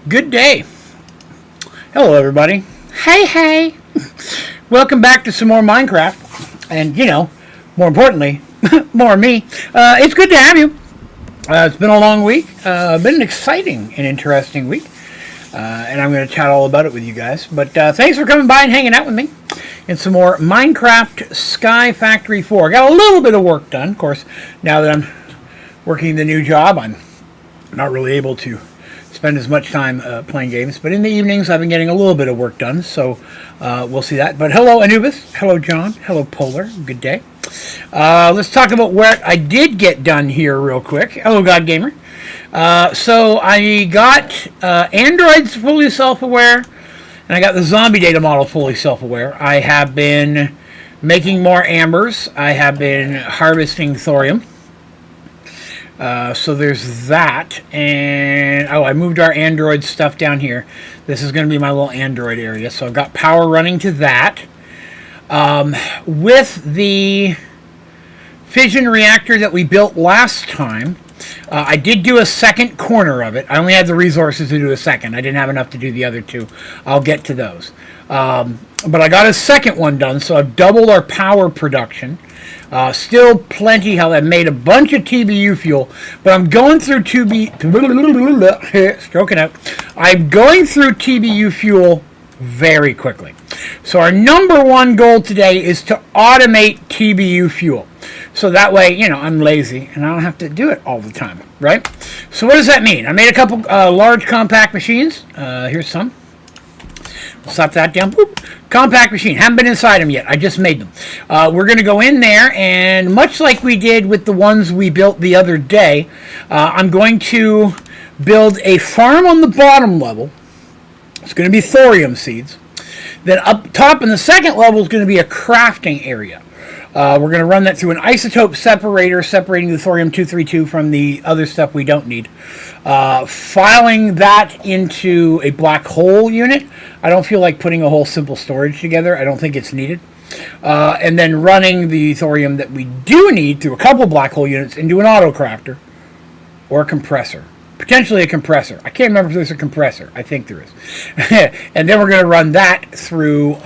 Good day. Hello, everybody. Hey. Welcome back to some more Minecraft. And, more importantly, more me. It's good to have you. It's been a long week. Been an exciting and interesting week. And I'm going to chat all about it with you guys. But thanks for coming by and hanging out with me in some more Minecraft Sky Factory 4. Got a little bit of work done. Of course, now that I'm working the new job, I'm not really able to spend as much time playing games, but in the evenings I've been getting a little bit of work done, so we'll see that. But hello Anubis, hello John, hello Polar, good day. Let's talk about what I did get done here real quick. Hello God Gamer. So I got androids fully self-aware, and I got the zombie data model fully self-aware. I have been making more ambers. I have been harvesting thorium. So there's that, and I moved our Android stuff down here. This is going to be my little Android area, so I've got power running to that. With the fission reactor that we built last time, I did do a second corner of it. I only had the resources to do a second. I didn't have enough to do the other two. I'll get to those. But I got a second one done, so I've doubled our power production. Still plenty. Hell, I made a bunch of TBU fuel, but I'm going through stroking out. I'm going through TBU fuel very quickly. So our number one goal today is to automate TBU fuel. So that way, I'm lazy and I don't have to do it all the time, right? So what does that mean? I made a couple large compact machines. Here's some. Slap that down. Boop. Compact machine. Haven't been inside them yet. I just made them. We're going to go in there, and much like we did with the ones we built the other day, I'm going to build a farm on the bottom level. It's going to be thorium seeds. Then up top in the second level is going to be a crafting area. We're going to run that through an isotope separator, separating the thorium-232 from the other stuff we don't need. Filing that into a black hole unit. I don't feel like putting a whole simple storage together. I don't think it's needed. And then running the thorium that we do need through a couple black hole units into an auto crafter or a compressor. Potentially a compressor. I can't remember if there's a compressor. I think there is. And then we're going to run that through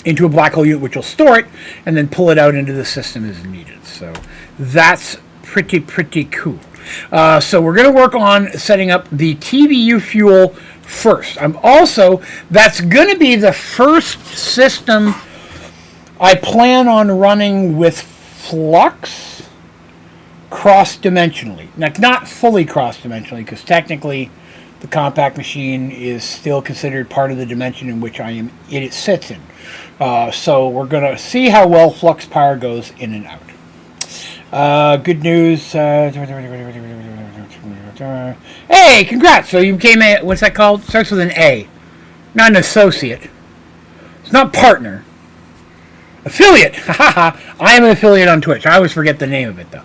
into a black hole unit, which will store it, and then pull it out into the system as needed. So that's pretty cool. So we're going to work on setting up the TBU fuel first. That's going to be the first system I plan on running with flux cross-dimensionally. Now, not fully cross-dimensionally, because technically the compact machine is still considered part of the dimension in which it sits in. So we're going to see how well flux power goes in and out. Good news. Hey, congrats. So you became what's that called? Starts with an A. Not an associate. It's not partner. Affiliate. I am an affiliate on Twitch. I always forget the name of it, though.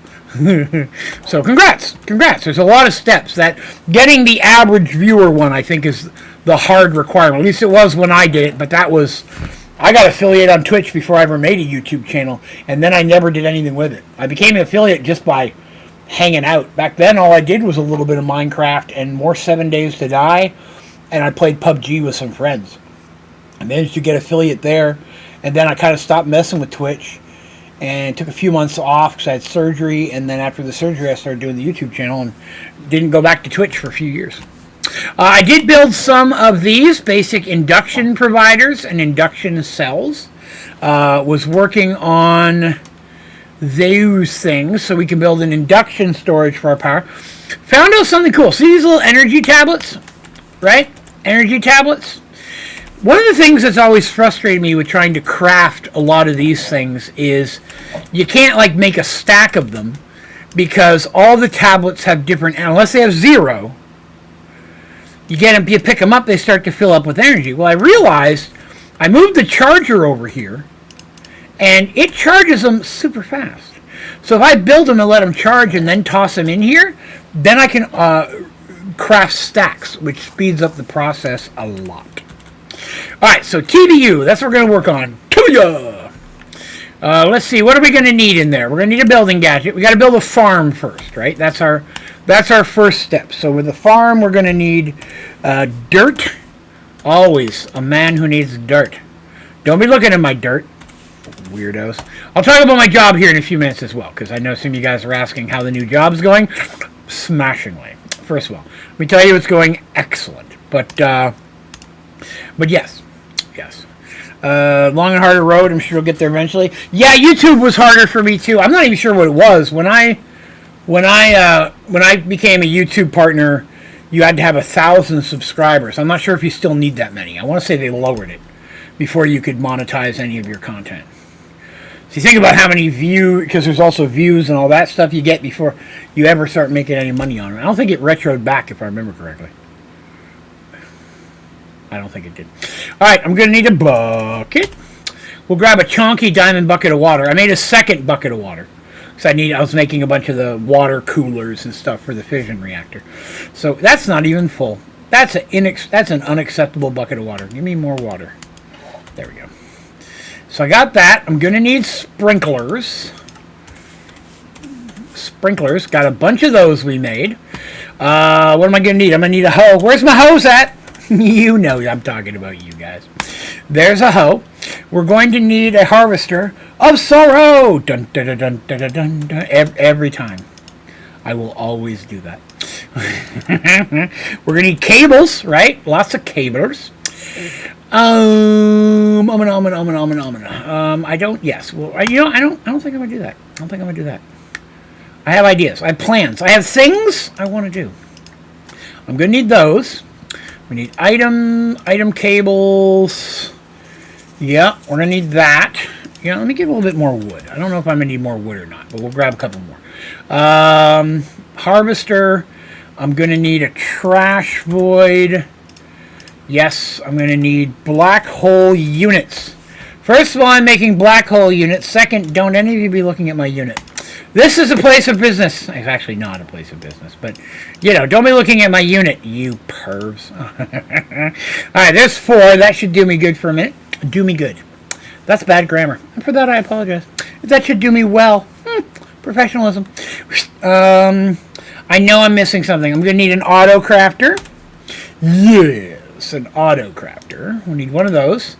So congrats. There's a lot of steps. That getting the average viewer one, I think, is the hard requirement. At least it was when I did it, but I got affiliate on Twitch before I ever made a YouTube channel, and then I never did anything with it. I became an affiliate just by hanging out. Back then, all I did was a little bit of Minecraft and more 7 Days to Die, and I played PUBG with some friends. I managed to get affiliate there, and then I kind of stopped messing with Twitch and took a few months off because I had surgery, and then after the surgery I started doing the YouTube channel and didn't go back to Twitch for a few years. I did build some of these basic induction providers and induction cells. Was working on those things so we can build an induction storage for our power. Found out something cool. See these little energy tablets? Right? Energy tablets? One of the things that's always frustrated me with trying to craft a lot of these things is you can't make a stack of them because all the tablets have different, unless they have 0, you pick them up, they start to fill up with energy. Well, I realized I moved the charger over here and it charges them super fast. So if I build them and let them charge and then toss them in here, then I can craft stacks, which speeds up the process a lot. Alright, so TBU, that's what we're going to work on. TBU! Let's see, what are we going to need in there? We're going to need a building gadget. We got to build a farm first, right? That's That's our first step. So with the farm, we're going to need dirt. Always a man who needs dirt. Don't be looking at my dirt, weirdos. I'll talk about my job here in a few minutes as well, because I know some of you guys are asking how the new job's going. Smashingly. First of all, let me tell you it's going excellent. But yes. Long and harder road. I'm sure we'll get there eventually. Yeah, YouTube was harder for me too. I'm not even sure what it was when I became a YouTube partner. You had to have 1,000 subscribers. I'm not sure if you still need that many. I want to say they lowered it before you could monetize any of your content. So you think about how many views, because there's also views and all that stuff you get before you ever start making any money on it. I don't think it retroed back, if I remember correctly. I don't think it did. All right, I'm going to need a bucket. We'll grab a chunky diamond bucket of water. I made a second bucket of water. I was making a bunch of the water coolers and stuff for the fission reactor. So that's not even full. That's an unacceptable bucket of water. Give me more water. There we go. So I got that. I'm going to need sprinklers. Sprinklers. Got a bunch of those we made. What am I going to need? I'm going to need a hoe. Where's my hose at? You know I'm talking about you guys. There's a hoe. We're going to need a harvester of sorrow. Dun, dun, dun, dun, dun, dun, dun. Every time. I will always do that. We're going to need cables, right? Lots of cablers. I don't, yes. Well, I don't think I'm going to do that. I don't think I'm going to do that. I have ideas. I have plans. I have things I want to do. I'm going to need those. We need item cables. Yeah, we're going to need that. Yeah, let me get a little bit more wood. I don't know if I'm going to need more wood or not, but we'll grab a couple more. Harvester. I'm going to need a trash void. Yes, I'm going to need black hole units. First of all, I'm making black hole units. Second, don't any of you be looking at my unit. This is a place of business. It's actually not a place of business, but, you know, don't be looking at my unit, you pervs. All right, there's 4. That should do me good for a minute. Do me good. That's bad grammar. And for that, I apologize. That should do me well. Professionalism. I know I'm missing something. I'm going to need an auto crafter. Yes, an auto crafter. We need one of those.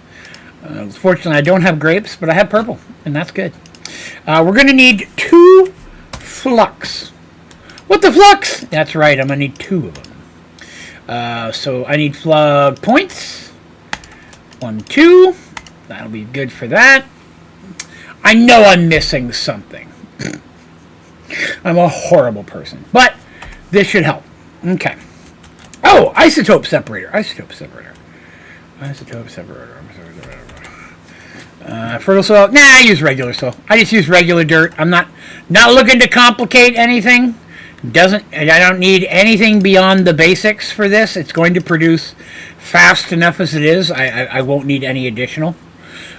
Fortunately, I don't have grapes, but I have purple, and that's good. We're going to need 2 flux. What the flux? That's right, I'm going to need 2 of them. So I need plug points. 1, 2. That'll be good for that. I know I'm missing something. I'm a horrible person, but this should help. Okay. Oh, isotope separator. Fertile soil. Nah, I use regular soil. I just use regular dirt. I'm not looking to complicate anything. I don't need anything beyond the basics for this. It's going to produce fast enough as it is. I won't need any additional.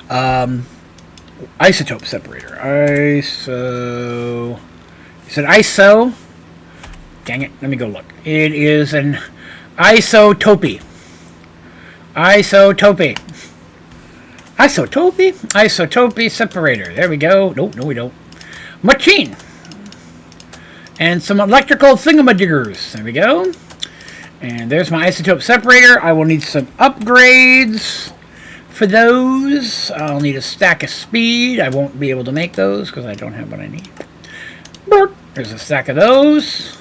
Isotope separator. ISO. Is it ISO? Dang it. Let me go look. It is an isotopy. Isotopy separator. There we go. Nope, no we don't. Machine. And some electrical thingamadiggers. There we go. And there's my isotope separator. I will need some upgrades for those. I'll need a stack of speed. I won't be able to make those because I don't have what I need. There's a stack of those.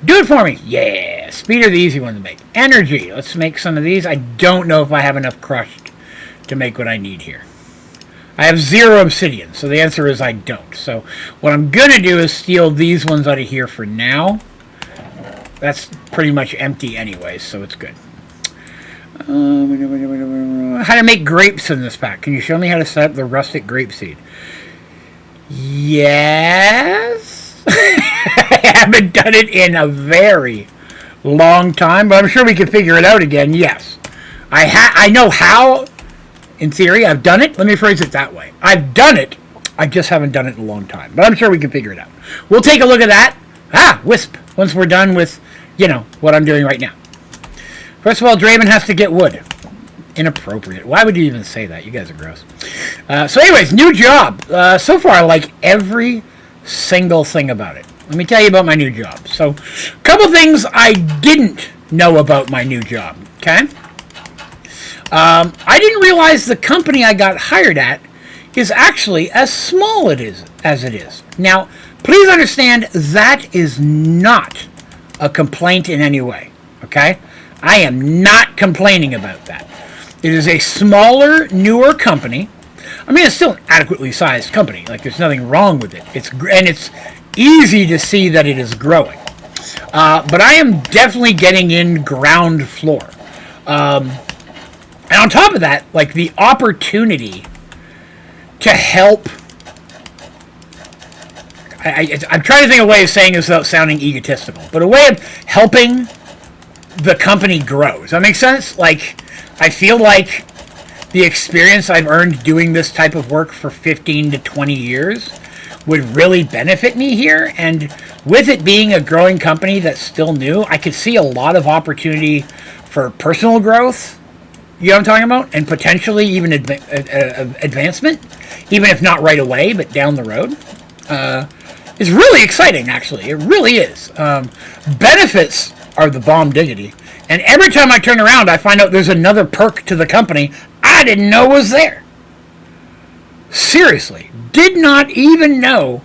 Do it for me. Yeah. Speed are the easy one to make. Energy. Let's make some of these. I don't know if I have enough crushed to make what I need here. I have 0 obsidian, so the answer is I don't. So what I'm going to do is steal these ones out of here for now. That's pretty much empty anyway, so it's good. How to make grapes in this pack. Can you show me how to set up the rustic grape seed? Yes. I haven't done it in a very long time, but I'm sure we can figure it out again. Yes. I know how. In theory, I've done it. Let me phrase it that way. I've done it. I just haven't done it in a long time. But I'm sure we can figure it out. We'll take a look at that. Wisp. Once we're done with, what I'm doing right now. First of all, Draven has to get wood. Inappropriate. Why would you even say that? You guys are gross. So anyways, new job. So far, I like every single thing about it. let me tell you about my new job. So, a couple things I didn't know about my new job, okay? I didn't realize the company I got hired at is actually as small as it is. Now, please understand that is not a complaint in any way, okay? I am not complaining about that. It is a smaller, newer company. I mean, it's still an adequately sized company. Like, there's nothing wrong with it. And it's easy to see that it is growing. But I am definitely getting in ground floor. And on top of that, like, the opportunity to help... I'm trying to think of a way of saying this without sounding egotistical, but a way of helping the company grow. Does that make sense? Like, I feel like the experience I've earned doing this type of work for 15 to 20 years would really benefit me here. And with it being a growing company that's still new, I could see a lot of opportunity for personal growth. You know what I'm talking about? And potentially even advancement, even if not right away, but down the road. It's really exciting, actually. It really is. Benefits are the bomb diggity. And every time I turn around, I find out there's another perk to the company I didn't know was there. Seriously. Did not even know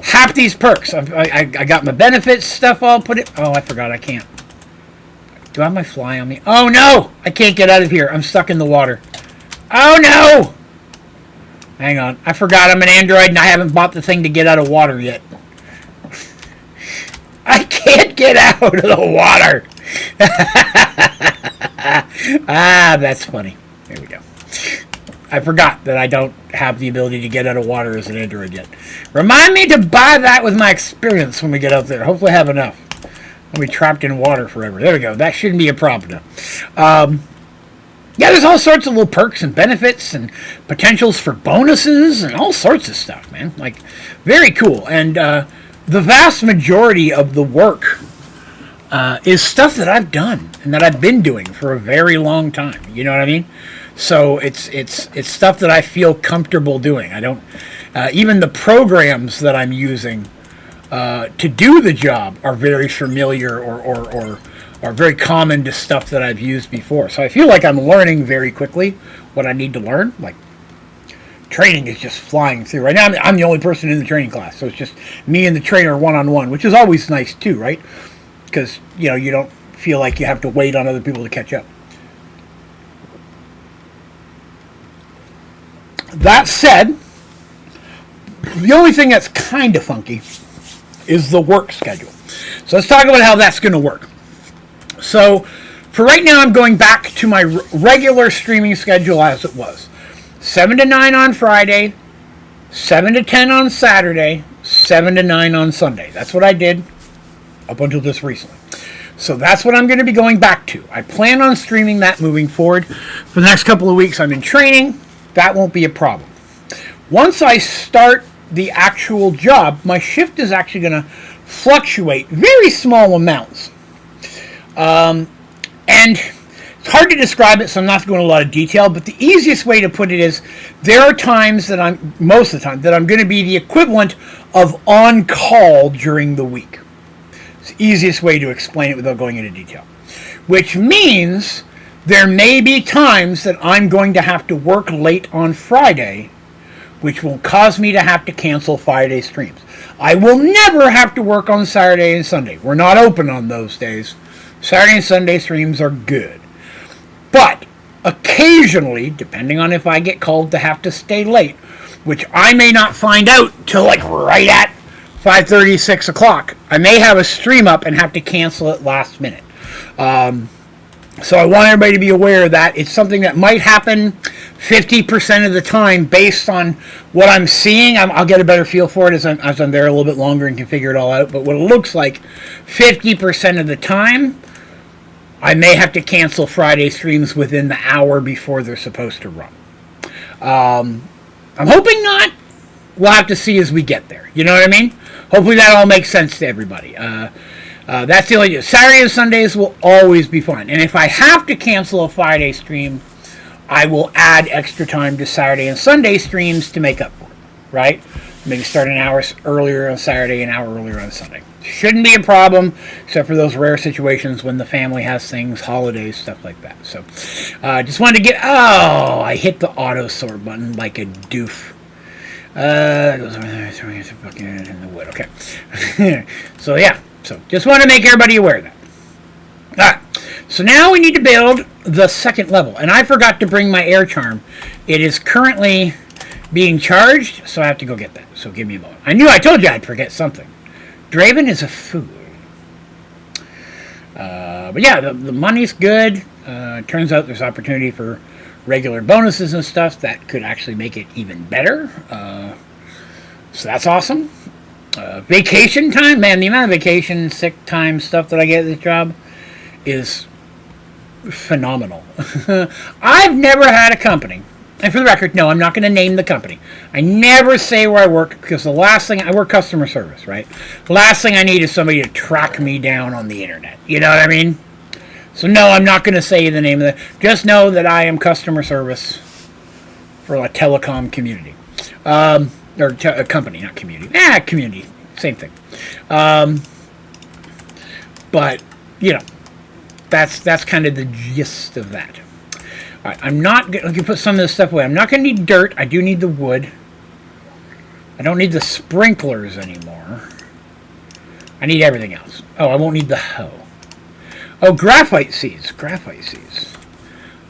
half these perks. I got my benefits stuff all put it. Oh, I forgot. I can't. Do I have my fly on me? Oh, no. I can't get out of here. I'm stuck in the water. Oh, no. Hang on. I forgot I'm an Android and I haven't bought the thing to get out of water yet. I can't get out of the water. That's funny. There we go. I forgot that I don't have the ability to get out of water as an Android yet. Remind me to buy that with my experience when we get out there. Hopefully I have enough. I'll be trapped in water forever. There we go. That shouldn't be a problem now. Yeah, there's all sorts of little perks and benefits and potentials for bonuses and all sorts of stuff, man. Like, very cool. And the vast majority of the work is stuff that I've done and that I've been doing for a very long time. You know what I mean? So it's stuff that I feel comfortable doing. I don't even the programs that I'm using to do the job are very familiar or are very common to stuff that I've used before. So I feel like I'm learning very quickly what I need to learn. Like, training is just flying through. Right now, I'm the only person in the training class, so it's just me and the trainer one-on-one, which is always nice too, right? Because, you know, you don't feel like you have to wait on other people to catch up. That said, the only thing that's kind of funky is the work schedule. So let's talk about how that's going to work. So for right now, I'm going back to my regular streaming schedule as it was. 7 to 9 on Friday, 7 to 10 on Saturday, 7 to 9 on Sunday. That's what I did up until just recently. So that's what I'm going to be going back to. I plan on streaming that moving forward. For the next couple of weeks, I'm in training. That won't be a problem. Once I start the actual job, my shift is actually going to fluctuate very small amounts. And it's hard to describe it, so I'm not going into a lot of detail, but the easiest way to put it is there are times that most of the time, that I'm going to be the equivalent of on call during the week. It's the easiest way to explain it without going into detail. Which means there may be times that I'm going to have to work late on Friday, which will cause me to have to cancel Friday streams. I will never have to work on Saturday and Sunday. We're not open on those days. Saturday and Sunday streams are good. But occasionally, depending on if I get called to have to stay late, which I may not find out till like right at 5:30, 6 o'clock, I may have a stream up and have to cancel it last minute. So I want everybody to be aware of that. It's something that might happen 50% of the time based on what I'm seeing. I'll get a better feel for it as I'm there a little bit longer and can figure it all out. But what it looks like, 50% of the time, I may have to cancel Friday streams within the hour before they're supposed to run. I'm hoping not. We'll have to see as we get there. You know what I mean? Hopefully that all makes sense to everybody. That's the only deal. Saturday and Sundays will always be fine. And if I have to cancel a Friday stream, I will add extra time to Saturday and Sunday streams to make up for it. Right? Maybe start an hour earlier on Saturday, an hour earlier on Sunday. Shouldn't be a problem, except for those rare situations when the family has things, holidays, stuff like that. So, just wanted to get... Oh, I hit the auto sort button like a doof. It goes over there, throwing it fucking in the wood. Okay. So, yeah. So, just want to make everybody aware of that. Alright. So, now we need to build the second level. And I forgot to bring my air charm. It is currently being charged, so I have to go get that. So, give me a moment. I told you I'd forget something. Draven is a fool. But yeah, the money's good. Turns out there's opportunity for regular bonuses and stuff that could actually make it even better. So that's awesome. Vacation time, man, the amount of vacation, sick time stuff that I get at this job is phenomenal. I've never had a company. And for the record, no, I'm not going to name the company. I never say where I work because the last thing... I work customer service, right? The last thing I need is somebody to track me down on the internet. You know what I mean? So no, I'm not going to say the name of it. Just know that I am customer service for a telecom community. Or a company, not community. Community. Same thing. But, you know, that's kind of the gist of that. Alright, I'm not going to put some of this stuff away. I'm not going to need dirt. I do need the wood. I don't need the sprinklers anymore. I need everything else. Oh, I won't need the hoe. Oh, graphite seeds. Graphite seeds.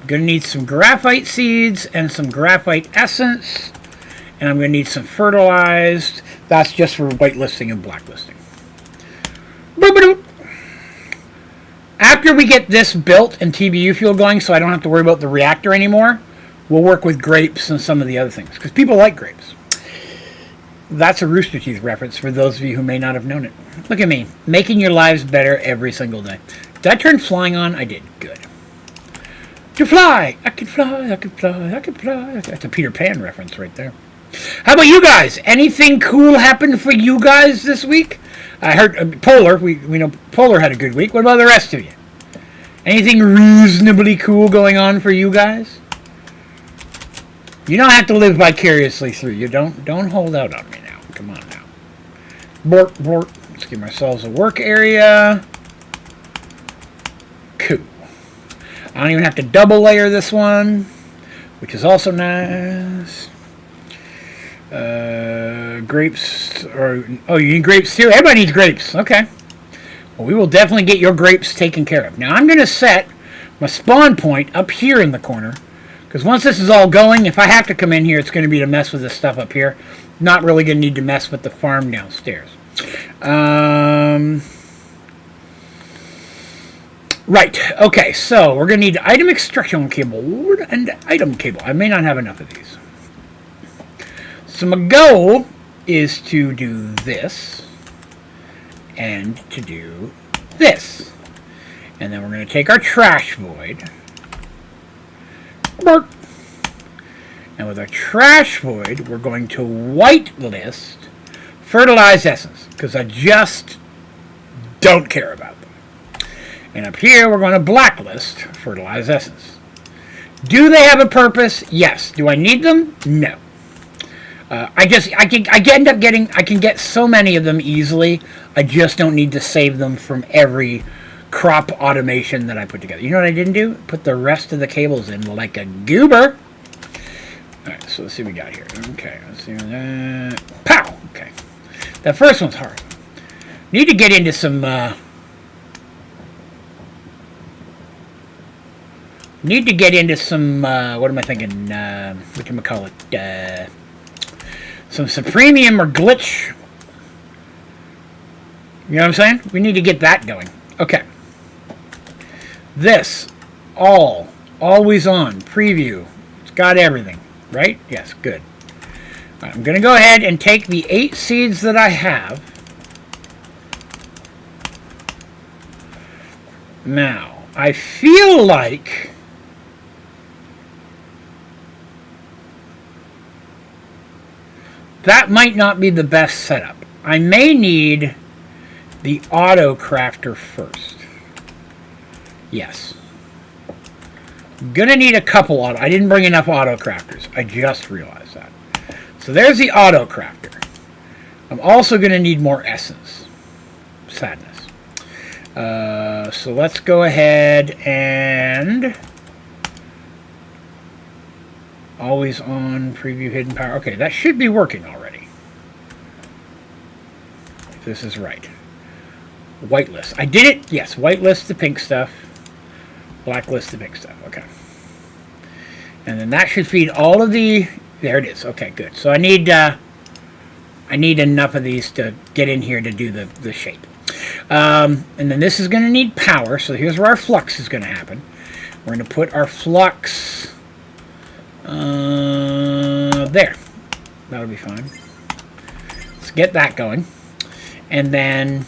I'm going to need some graphite seeds and some graphite essence. And I'm going to need some fertilized. That's just for whitelisting and blacklisting. Boop-a-doop. After we get this built and TBU fuel going, so I don't have to worry about the reactor anymore, we'll work with grapes and some of the other things, because people like grapes. That's a Rooster Teeth reference for those of you who may not have known it. Look at me, making your lives better every single day. Did I turn flying on? I did. Good. To fly! I can fly, I can fly, I can fly. That's a Peter Pan reference right there. How about you guys? Anything cool happened for you guys this week? I heard Polar, we know Polar had a good week. What about the rest of you? Anything reasonably cool going on for you guys? You don't have to live vicariously through. You don't hold out on me now. Come on now. Bork, bork. Let's give ourselves a work area. Cool. I don't even have to double layer this one, which is also nice. Grapes, oh, you need grapes too? Everybody needs grapes. Okay. Well, we will definitely get your grapes taken care of. Now, I'm going to set my spawn point up here in the corner, because once this is all going, if I have to come in here, it's going to be to mess with this stuff up here. Not really going to need to mess with the farm downstairs. Right. Okay, so we're going to need item extraction cable and item cable. I may not have enough of these. So my goal is to do this and to do this. And then we're going to take our trash void. And with our trash void, we're going to whitelist fertilized essence, because I just don't care about them. And up here, we're going to blacklist fertilized essence. Do they have a purpose? Yes. Do I need them? No. I can get so many of them easily. I just don't need to save them from every crop automation that I put together. You know what I didn't do? Put the rest of the cables in like a goober. Alright, so let's see what we got here. Okay, let's see. Pow! Okay. That first one's hard. Need to get into some, what am I thinking? Whatchamacallit? Some Supremium or Glitch. You know what I'm saying? We need to get that going. Okay. This, always on, preview. It's got everything, right? Yes, good. Right, I'm going to go ahead and take the 8 seeds that I have. Now, I feel like that might not be the best setup. I may need the auto crafter first. Yes. I'm gonna need a couple I didn't bring enough auto crafters. I just realized that. So there's the auto crafter. I'm also going to need more essence. Sadness. So let's go ahead and always on preview hidden power. Okay, that should be working already. If this is right. Whitelist. I did it. Yes, whitelist the pink stuff. Blacklist the pink stuff. Okay. And then that should feed all of the... There it is. Okay, good. So I need enough of these to get in here to do the shape. And then this is going to need power. So here's where our flux is going to happen. We're going to put our flux there. That'll be fine. Let's get that going. And then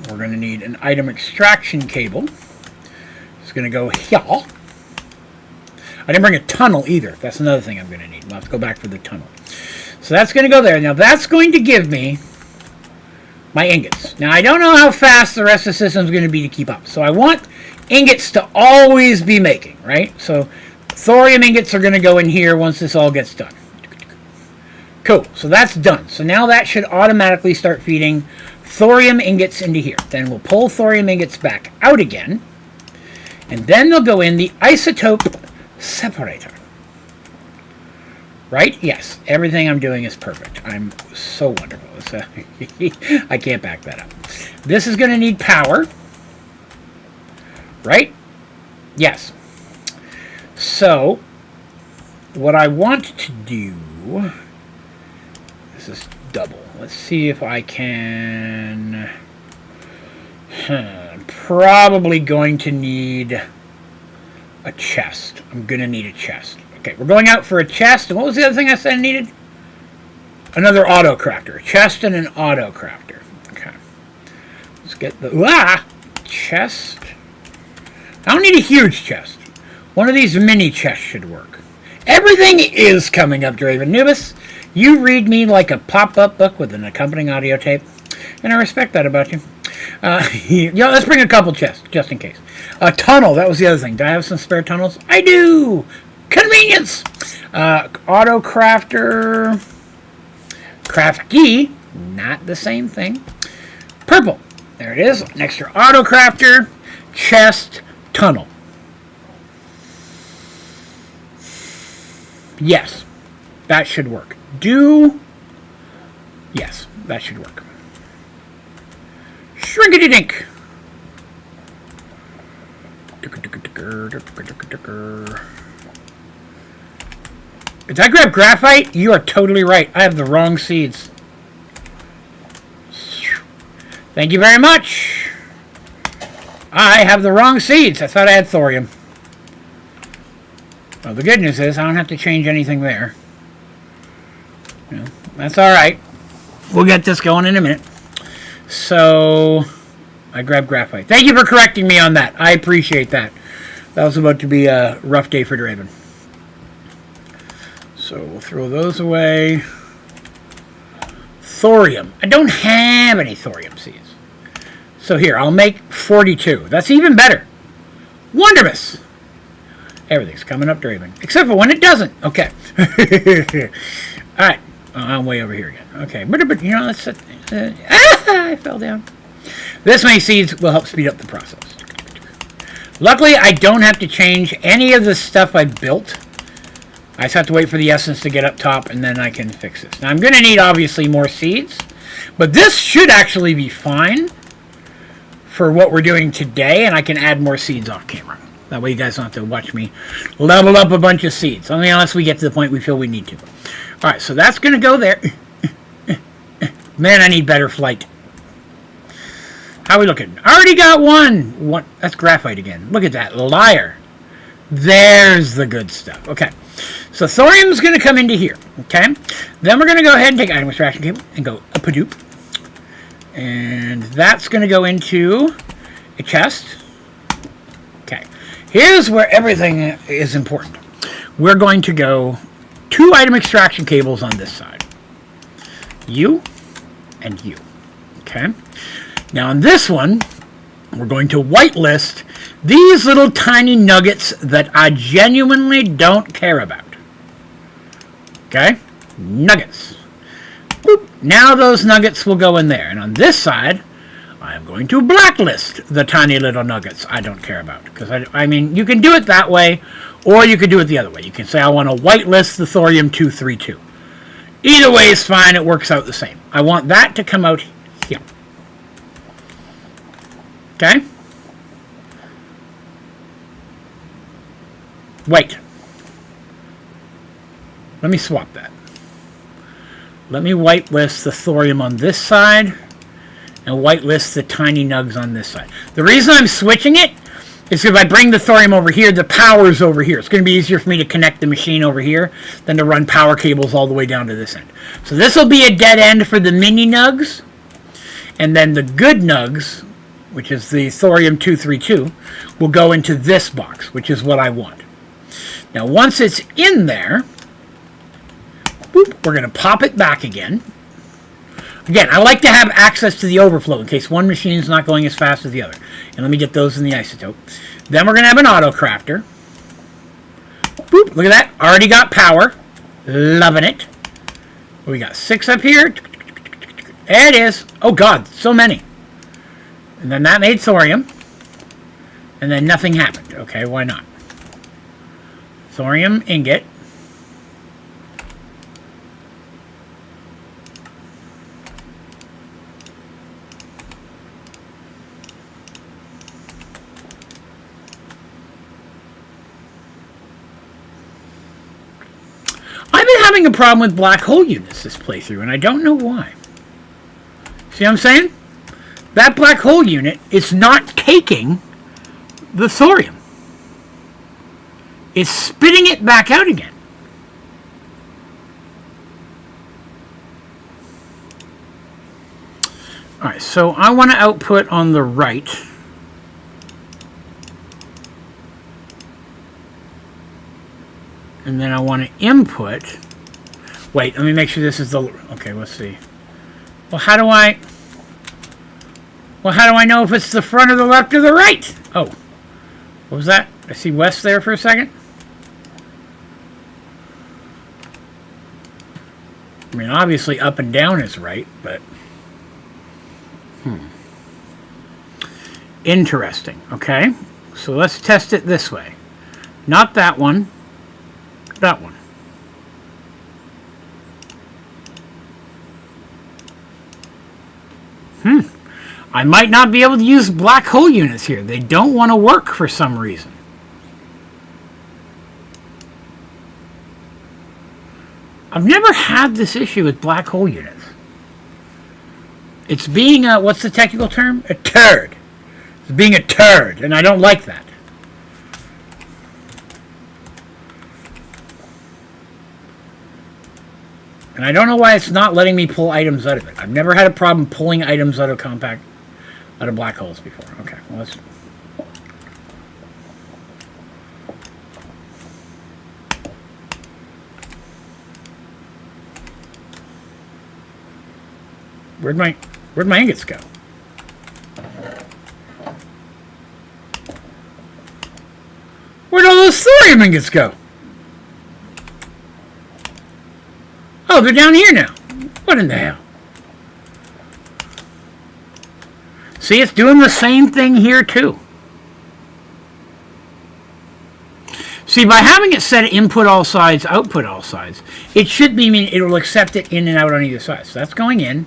we're going to need an item extraction cable. It's going to go here. I didn't bring a tunnel either. That's another thing I'm going to need. We'll have to go back for the tunnel. So that's going to go there. Now that's going to give me my ingots. Now I don't know how fast the rest of the system is going to be to keep up. So I want ingots to always be making, right? So thorium ingots are going to go in here once this all gets done. Cool. So that's done. So now that should automatically start feeding thorium ingots into here. Then we'll pull thorium ingots back out again. And then they'll go in the isotope separator. Right? Yes. Everything I'm doing is perfect. I'm so wonderful. I can't back that up. This is going to need power. Right? Yes. So, what I want to do... This is double. Let's see if I can... Probably going to need a chest. I'm going to need a chest. Okay, we're going out for a chest. And what was the other thing I said I needed? Another auto crafter. A chest and an auto crafter. Okay. Let's get the... Chest. I don't need a huge chest. One of these mini chests should work. Everything is coming up, Draven. Nubis, you read me like a pop-up book with an accompanying audio tape. And I respect that about you. Yeah, let's bring a couple chests, just in case. A tunnel, that was the other thing. Do I have some spare tunnels? I do! Convenience! Auto crafter. Crafty. Not the same thing. Purple. There it is. An extra auto crafter. Chest. Tunnel. Yes. That should work. Yes, that should work. Shrinkity-dink. Did I grab graphite? You are totally right. I have the wrong seeds. Thank you very much. I have the wrong seeds. I thought I had thorium. Well, the good news is I don't have to change anything there. You know, that's all right. We'll get this going in a minute. So, I grabbed graphite. Thank you for correcting me on that. I appreciate that. That was about to be a rough day for Draven. So, we'll throw those away. Thorium. I don't have any thorium seeds. So here, I'll make 42. That's even better. Wonderful. Everything's coming up, Draven. Except for when it doesn't. Okay. Alright. I'm way over here again. Okay. But you know, let's... I fell down. This many seeds will help speed up the process. Luckily, I don't have to change any of the stuff I built. I just have to wait for the essence to get up top, and then I can fix this. Now, I'm going to need, obviously, more seeds. But this should actually be fine for what we're doing today, and I can add more seeds off camera. That way you guys don't have to watch me level up a bunch of seeds. Only unless we get to the point we feel we need to. Alright, so that's going to go there. Man, I need better flight. How are we looking? Already got one! What? That's graphite again. Look at that. Liar. There's the good stuff. Okay. So thorium's going to come into here. Okay. Then we're going to go ahead and take item extraction cable and go up-a-doop. And that's going to go into a chest. Okay. Here's where everything is important. We're going to go 2 item extraction cables on this side. You and you. Okay. Now on this one, we're going to whitelist these little tiny nuggets that I genuinely don't care about. Okay? Nuggets. Boop. now those nuggets will go in there. And on this side, I'm going to blacklist the tiny little nuggets I don't care about. Because, I mean, you can do it that way, or you could do it the other way. You can say, I want to whitelist the thorium-232. Either way is fine. It works out the same. I want that to come out here. Okay? Wait. Let me swap that. Let me whitelist the thorium on this side and whitelist the tiny nugs on this side. The reason I'm switching it is if I bring the thorium over here, the power's over here. It's going to be easier for me to connect the machine over here than to run power cables all the way down to this end. So this will be a dead end for the mini nugs. And then the good nugs, which is the thorium-232, will go into this box, which is what I want. Now, once it's in there, boop, we're going to pop it back again. Again, I like to have access to the overflow in case one machine is not going as fast as the other. And let me get those in the isotope. Then we're going to have an auto crafter. Boop, look at that. Already got power. Loving it. We got 6 up here. There it is. Oh, God, so many. And then that made thorium. And then nothing happened. Okay, why not? Thorium ingot. I've been having a problem with black hole units this playthrough, and I don't know why. See what I'm saying? That black hole unit is not taking the thorium. It's spitting it back out again. Alright, so I want to output on the right. And then I want to input. Wait, let me make sure this is the... Okay, let's see. Well, how do I know if it's the front or the left or the right? Oh, what was that? I see west there for a second. I mean, obviously up and down is right, but... Interesting, okay. So let's test it this way. Not that one. That one. I might not be able to use black hole units here. They don't want to work for some reason. I've never had this issue with black hole units. It's being a, what's the technical term? A turd. It's being a turd, and I don't like that. And I don't know why it's not letting me pull items out of it. I've never had a problem pulling items out of black holes before. Okay, well, let's... Where'd my ingots go? Where'd all those thorium ingots go? Oh, they're down here now. What in the hell? See, it's doing the same thing here too. See, by having it set input all sides, output all sides, it should mean it will accept it in and out on either side. So that's going in.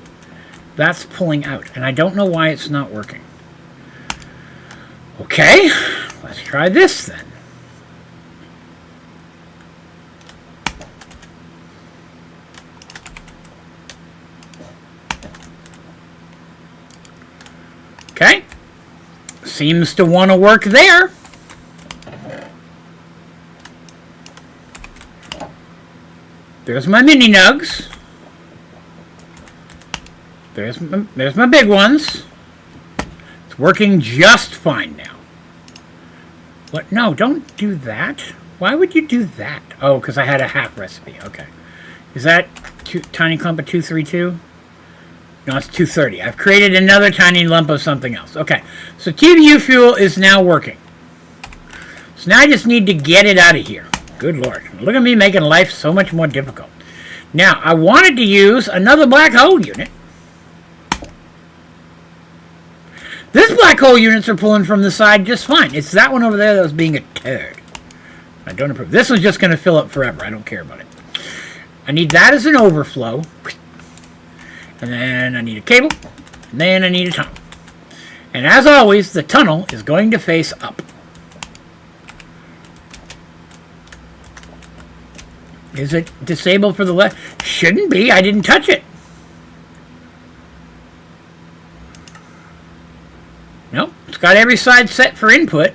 That's pulling out. And I don't know why it's not working. Okay, let's try this then. Okay, seems to want to work there. There's my mini nugs. There's my big ones. It's working just fine now. What? No, don't do that. Why would you do that? Oh, because I had a half recipe. Okay. Is that tiny clump of 232? No, it's 230. I've created another tiny lump of something else. Okay, so TBU fuel is now working. So now I just need to get it out of here. Good Lord. Look at me making life so much more difficult. Now, I wanted to use another black hole unit. This black hole units are pulling from the side just fine. It's that one over there that was being a turd. I don't approve. This one's just going to fill up forever. I don't care about it. I need that as an overflow. And then I need a cable. And then I need a tunnel. And as always, the tunnel is going to face up. Is it disabled for the left? Shouldn't be. I didn't touch it. Nope. It's got every side set for input.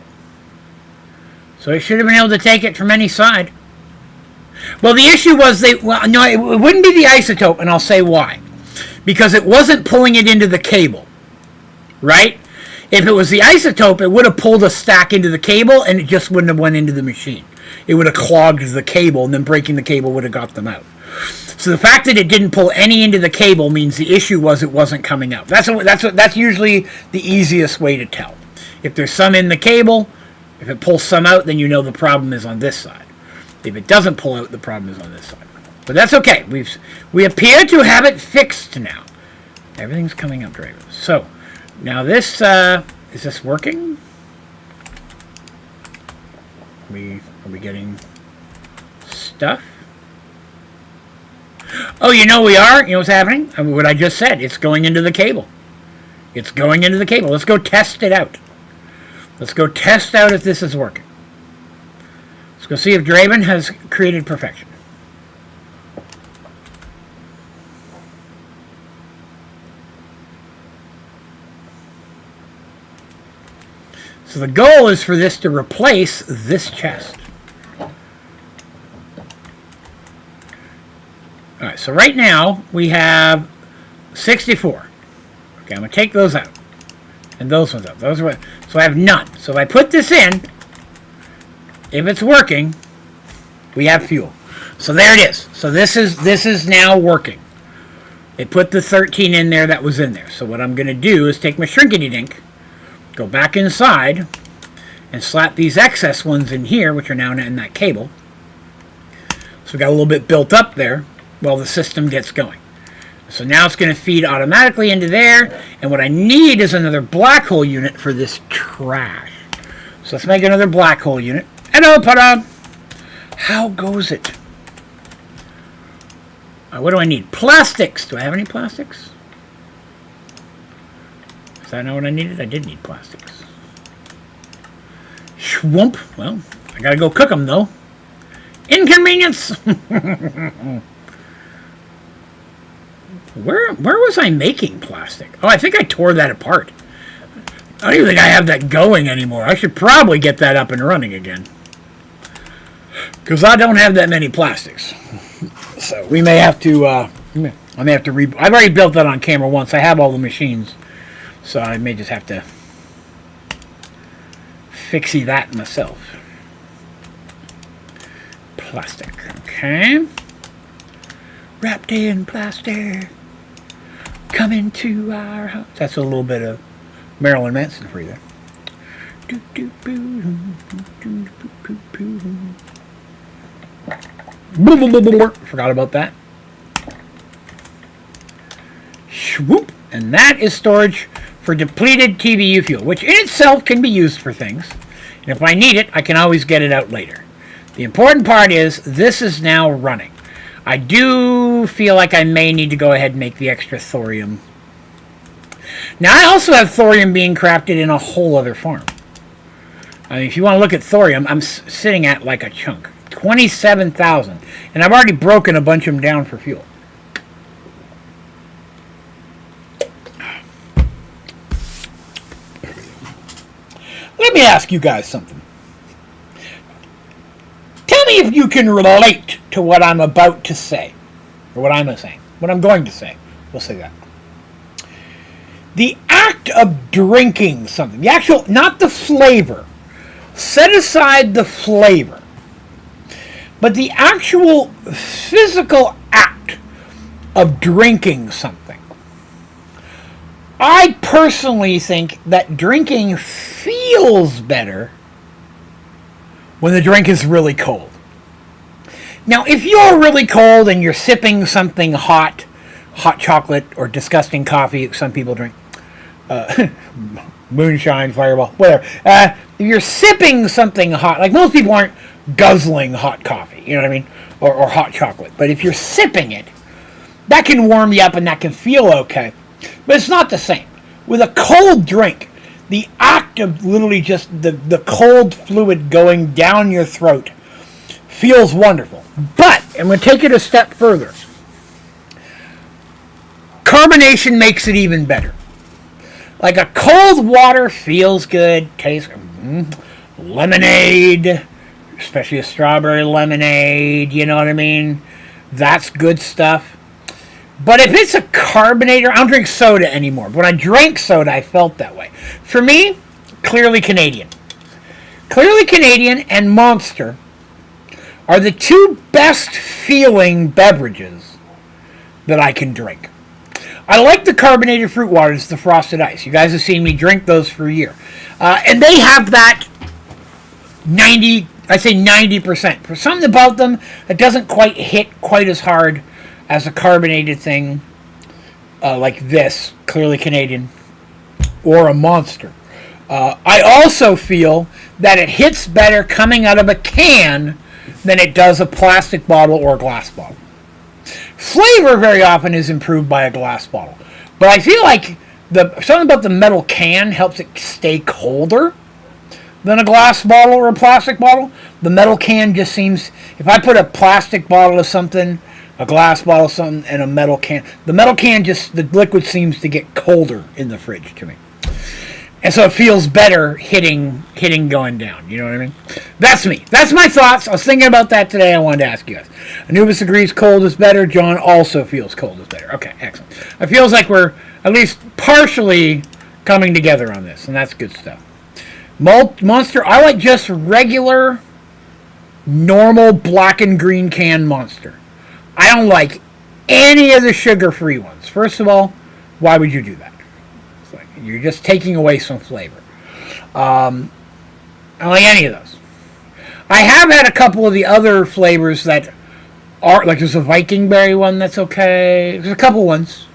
So it should have been able to take it from any side. Well, the issue was no, it wouldn't be the isotope, and I'll say why. Because it wasn't pulling it into the cable. Right? If it was the isotope, it would have pulled a stack into the cable, and it just wouldn't have went into the machine. It would have clogged the cable, and then breaking the cable would have got them out. So the fact that it didn't pull any into the cable means the issue was it wasn't coming out. That's usually the easiest way to tell. If there's some in the cable, if it pulls some out, then you know the problem is on this side. If it doesn't pull out, the problem is on this side. But that's okay. We appear to have it fixed now. Everything's coming up right. So now this is this working? Are we getting stuff? Oh, you know we are. You know what's happening? I mean, what I just said. It's going into the cable. It's going into the cable. Let's go test it out. Let's go test out if this is working. Let's go see if Draven has created perfection. So the goal is for this to replace this chest. Alright, so right now we have 64. Okay, I'm going to take those out. And those ones out. So I have none. So if I put this in, if it's working, we have fuel. So there it is. So this is now working. It put the 13 in there that was in there. So what I'm going to do is take my shrinkity-dink, go back inside, and slap these excess ones in here, which are now in that cable. So we got a little bit built up there while the system gets going. So now it's going to feed automatically into there, and what I need is another black hole unit for this trash. So let's make another black hole unit. Hello, Pada! How goes it? What do I need? Plastics! Do I have any plastics? Is that not what I needed? I did need plastics. Schwump. Well, I gotta go cook them, though. Inconvenience! Where was I making plastic? Oh, I think I tore that apart. I don't even think I have that going anymore. I should probably get that up and running again. Because I don't have that many plastics. So we may have to, I may have to I've already built that on camera once. I have all the machines. So I may just have to fixie that myself. Plastic. Okay. Wrapped in plastic. Come into our house. That's a little bit of Marilyn Manson for you there. Forgot about that. Swoop. And that is storage for depleted TBU fuel, which in itself can be used for things. And if I need it, I can always get it out later. The important part is this is now running. I do feel like I may need to go ahead and make the extra thorium. Now, I also have thorium being crafted in a whole other farm. I mean, if you want to look at thorium, I'm sitting at like a chunk. 27,000. And I've already broken a bunch of them down for fuel. Let me ask you guys something. Tell me if you can relate to what I'm about to say. Or what I'm saying. What I'm going to say. We'll say that. The act of drinking something. The actual, not the flavor. Set aside the flavor. But the actual physical act of drinking something. I personally think that drinking feels better when the drink is really cold. Now, if you're really cold and you're sipping something hot chocolate or disgusting coffee some people drink, moonshine, fireball, whatever. If you're sipping something hot, like most people aren't guzzling hot coffee, you know what I mean? Or hot chocolate. But if you're sipping it, that can warm you up and that can feel okay. But it's not the same. With a cold drink, the act of literally just the cold fluid going down your throat feels wonderful. But, I'm going to take it a step further. Carbonation makes it even better. Like a cold water feels good, tastes lemonade, especially a strawberry lemonade, you know what I mean? That's good stuff. But if it's a carbonator, I don't drink soda anymore. But when I drank soda, I felt that way. For me, Clearly Canadian. Clearly Canadian and Monster are the two best feeling beverages that I can drink. I like the carbonated fruit waters, the frosted ice. You guys have seen me drink those for a year. And they have that 90%. For something about them that doesn't quite hit quite as hard as a carbonated thing like this, Clearly Canadian, or a Monster. I also feel that it hits better coming out of a can than it does a plastic bottle or a glass bottle. Flavor very often is improved by a glass bottle. But I feel like something about the metal can helps it stay colder than a glass bottle or a plastic bottle. The metal can just seems, if I put a plastic bottle of something, a glass bottle of something, and a metal can, the metal can just, the liquid seems to get colder in the fridge to me. And so it feels better hitting going down. You know what I mean? That's me. That's my thoughts. I was thinking about that today. I wanted to ask you guys. Anubis agrees cold is better. John also feels cold is better. Okay, excellent. It feels like we're at least partially coming together on this, and that's good stuff. Monster, I like just regular, normal black and green can Monster. I don't like any of the sugar-free ones. First of all, why would you do that? You're just taking away some flavor. I don't like any of those. I have had a couple of the other flavors that are, like there's a Viking berry one that's okay. There's a couple ones,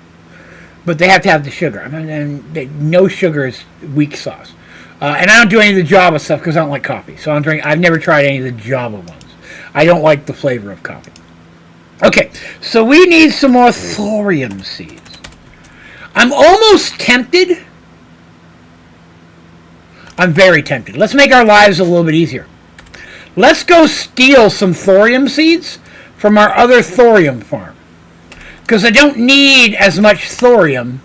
but they have to have the sugar. I mean, no sugar is weak sauce. And I don't do any of the Java stuff because I don't like coffee. So I've never tried any of the Java ones. I don't like the flavor of coffee. Okay, so we need some more thorium seeds. I'm almost tempted. I'm very tempted. Let's make our lives a little bit easier. Let's go steal some thorium seeds from our other thorium farm. Because I don't need as much thorium.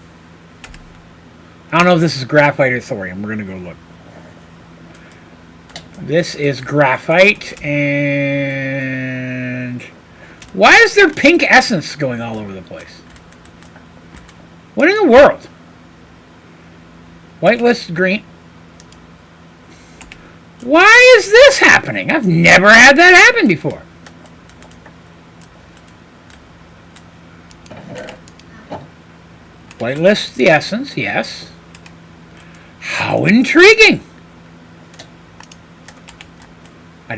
I don't know if this is graphite or thorium. We're going to go look. This is graphite. And why is there pink essence going all over the place? What in the world? Whitelist green. Why is this happening? I've never had that happen before. Whitelist the essence, yes. How intriguing. I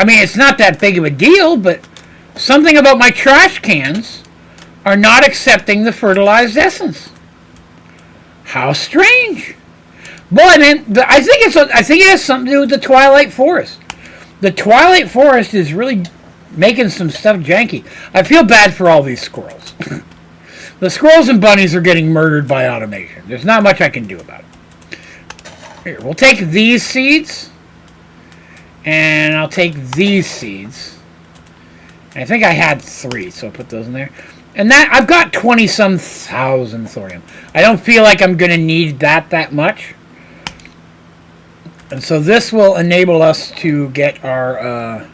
mean, it's not that big of a deal, but something about my trash cans are not accepting the fertilized essence. How strange. Boy, man, I think it has something to do with the Twilight Forest. The Twilight Forest is really making some stuff janky. I feel bad for all these squirrels. The squirrels and bunnies are getting murdered by automation. There's not much I can do about it. Here, we'll take these seeds. And I'll take these seeds. I think I had 3, so I'll put those in there. And that I've got 20-some thousand thorium. I don't feel like I'm going to need that much. And so this will enable us to get our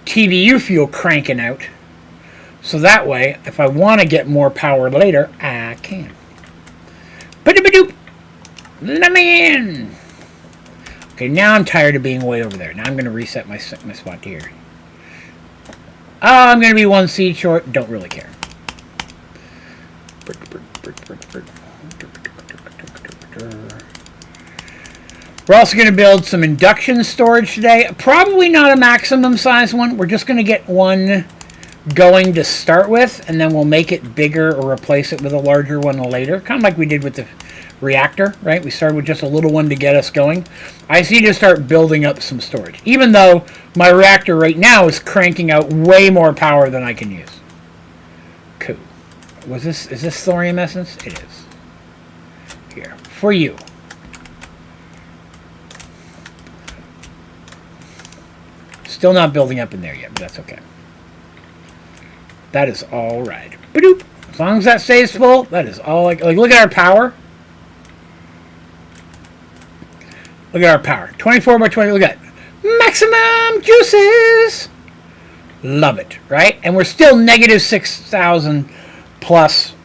TBU fuel cranking out. So that way, if I want to get more power later, I can. Ba-doop-a-doop. Let me in. Okay, now I'm tired of being way over there. Now I'm going to reset my spot here. Oh, I'm going to be 1 seed short. Don't really care. We're also going to build some induction storage today. Probably not a maximum size one. We're just going to get one going to start with, and then we'll make it bigger or replace it with a larger one later. Kind of like we did with the reactor, right? We started with just a little one to get us going. I just need to start building up some storage, even though my reactor right now is cranking out way more power than I can use. Cool. Is this thorium essence? It is. Here, for you. Still not building up in there yet, but that's okay. That is all right. Ba-doop. As long as that stays full, that is all. Like look at our power. Look at our power. 24 by 20. Look at it. Maximum juices. Love it, right? And we're still negative 6,000 plus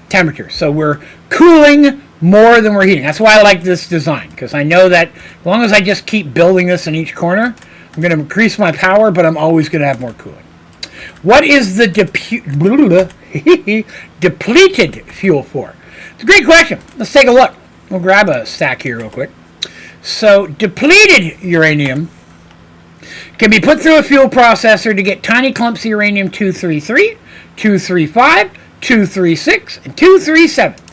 temperature. So we're cooling more than we're heating. That's why I like this design, because I know that as long as I just keep building this in each corner, I'm going to increase my power, but I'm always going to have more cooling. What is the depleted fuel for? It's a great question. Let's take a look. We'll grab a stack here real quick. So depleted uranium can be put through a fuel processor to get tiny clumps of uranium-233, 235, 236, and 237.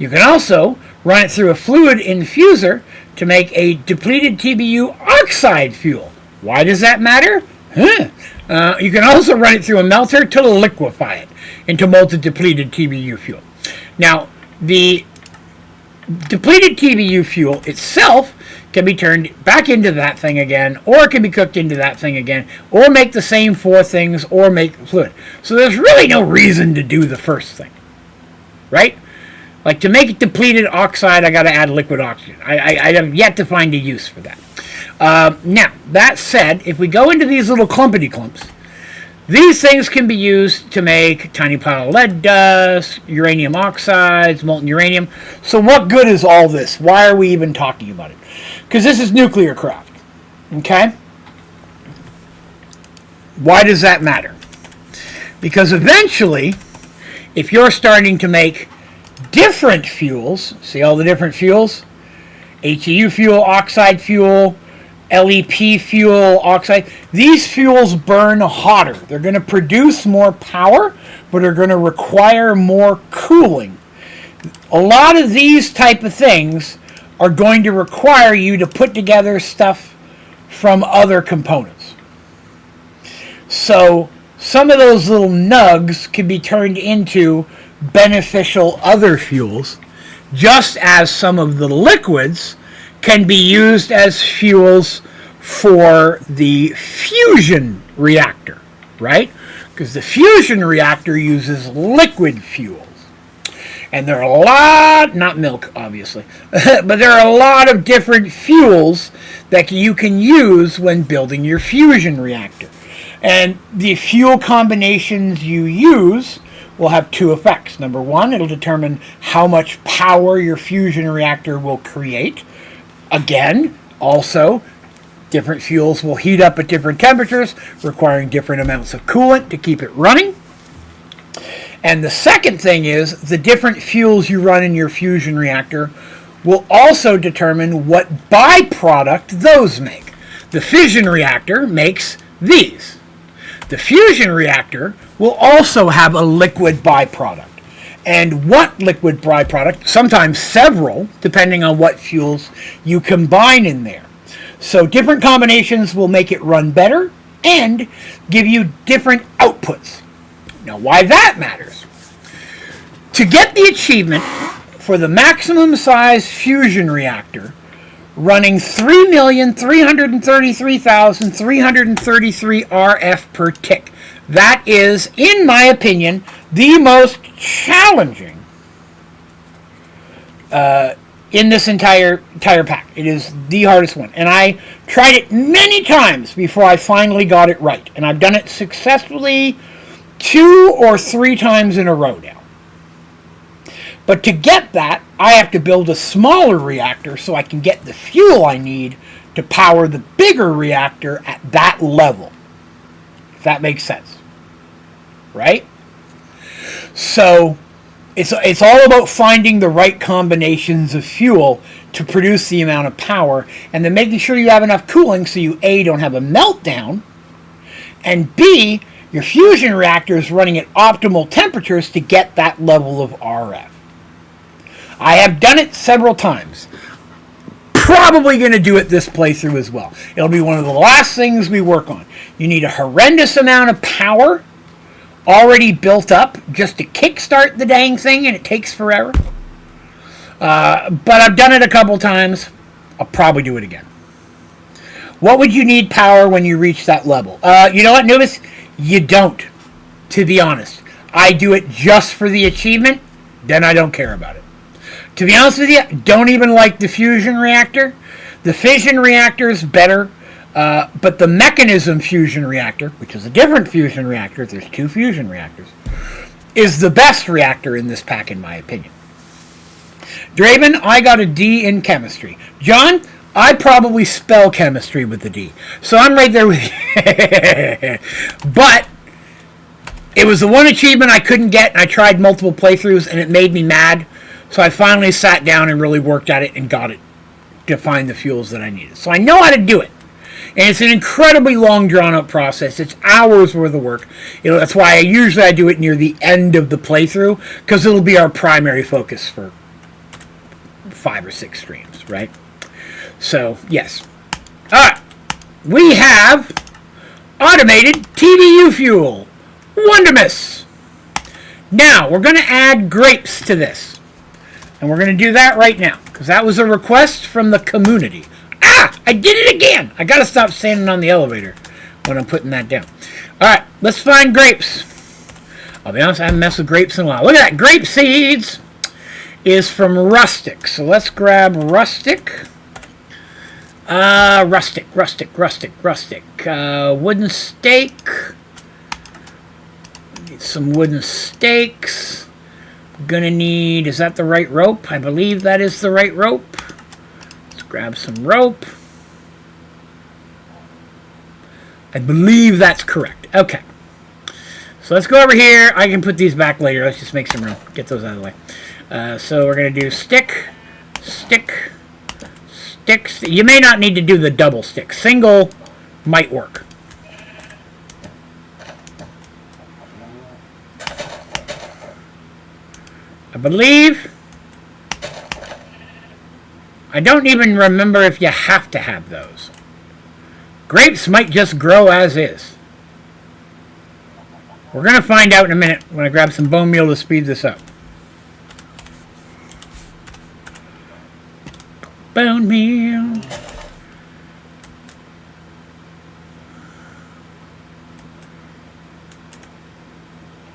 You can also run it through a fluid infuser to make a depleted TBU oxide fuel. Why does that matter? You can also run it through a melter to liquefy it into molten depleted TBU fuel. Now, the depleted TBU fuel itself can be turned back into that thing again, or it can be cooked into that thing again, or make the same four things, or make fluid. So there's really no reason to do the first thing, right? Like, to make it depleted oxide, I got to add liquid oxygen. I have yet to find a use for that. Now, that said, if we go into these little clumpity clumps, these things can be used to make tiny pile of lead dust, uranium oxides, molten uranium. So what good is all this? Why are we even talking about it? Because this is nuclear craft. Okay? Why does that matter? Because eventually, if you're starting to make different fuels, see all the different fuels? HEU fuel, oxide fuel, LEP fuel, oxide. These fuels burn hotter. They're going to produce more power, but are going to require more cooling. A lot of these type of things are going to require you to put together stuff from other components. So some of those little nugs can be turned into beneficial other fuels, just as some of the liquids can be used as fuels for the fusion reactor, right? Because the fusion reactor uses liquid fuels. And there are a lot, not milk, obviously, but there are a lot of different fuels that you can use when building your fusion reactor. And the fuel combinations you use will have two effects. Number one, it'll determine how much power your fusion reactor will create. Again, also, different fuels will heat up at different temperatures, requiring different amounts of coolant to keep it running. And the second thing is, the different fuels you run in your fusion reactor will also determine what byproduct those make. The fission reactor makes these. The fusion reactor will also have a liquid byproduct. And what liquid byproduct? Sometimes several, depending on what fuels you combine in there. So different combinations will make it run better and give you different outputs. Now, why that matters? To get the achievement for the maximum size fusion reactor running 3,333,333 RF per tick, that is, in my opinion, the most challenging in this entire pack. It is the hardest one. And I tried it many times before I finally got it right. And I've done it successfully 2 or 3 times in a row now. But to get that, I have to build a smaller reactor so I can get the fuel I need to power the bigger reactor at that level. If that makes sense. Right? So it's all about finding the right combinations of fuel to produce the amount of power, and then making sure you have enough cooling so you A, don't have a meltdown, and B, your fusion reactor is running at optimal temperatures to get that level of RF. I have done it several times. Probably going to do it this playthrough as well. It'll be one of the last things we work on. You need a horrendous amount of power already built up just to kickstart the dang thing, and it takes forever. But I've done it a couple times. I'll probably do it again. What would you need power when you reach that level? You know what, Nubis? You don't, to be honest. I do it just for the achievement, then I don't care about it. To be honest with you, don't even like the fusion reactor. The fission reactor is better, but the mechanism fusion reactor, which is a different fusion reactor, there's 2 fusion reactors, is the best reactor in this pack, in my opinion. Draven, I got a D in chemistry. John, I probably spell chemistry with the D. So I'm right there with you. But it was the one achievement I couldn't get, and I tried multiple playthroughs, and it made me mad. So I finally sat down and really worked at it and got it to find the fuels that I needed. So I know how to do it. And it's an incredibly long, drawn-out process. It's hours worth of work. That's why I usually do it near the end of the playthrough, because it'll be our primary focus for 5 or 6 streams, right? So, yes. All right. We have automated TBU fuel. Wondermus. Now, we're going to add grapes to this. And we're going to do that right now, because that was a request from the community. Ah! I did it again! I got to stop standing on the elevator when I'm putting that down. All right. Let's find grapes. I'll be honest, I haven't messed with grapes in a while. Look at that. Grape seeds is from Rustic. So let's grab Rustic. Rustic. Wooden stake. Need some wooden stakes. Gonna need, is that the right rope? I believe that is the right rope. Let's grab some rope. I believe that's correct. Okay. So let's go over here. I can put these back later. Let's just make some room. Get those out of the way. So we're gonna do stick. You may not need to do the double stick. Single might work. I believe, I don't even remember if you have to have those. Grapes might just grow as is. We're going to find out in a minute when I grab some bone meal to speed this up. Bone meal.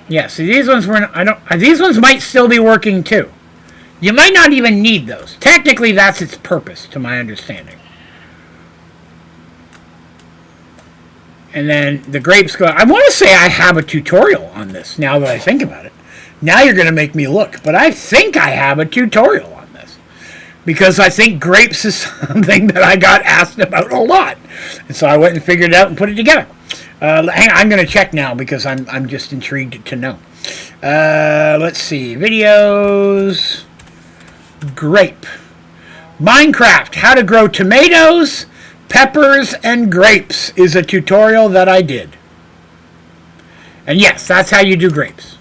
Yeah, see, these ones were. These ones might still be working too. You might not even need those. Technically, that's its purpose, to my understanding. And then the grapes go. I want to say I have a tutorial on this. Now that I think about it, now you're going to make me look. But I think I have a tutorial on this because I think grapes is something that I got asked about a lot, and so I went and figured it out and put it together. Hang on, I'm going to check now because I'm just intrigued to know. Let's see. Videos. Grape. Minecraft. How to grow tomatoes, peppers, and grapes is a tutorial that I did. And yes, that's how you do grapes.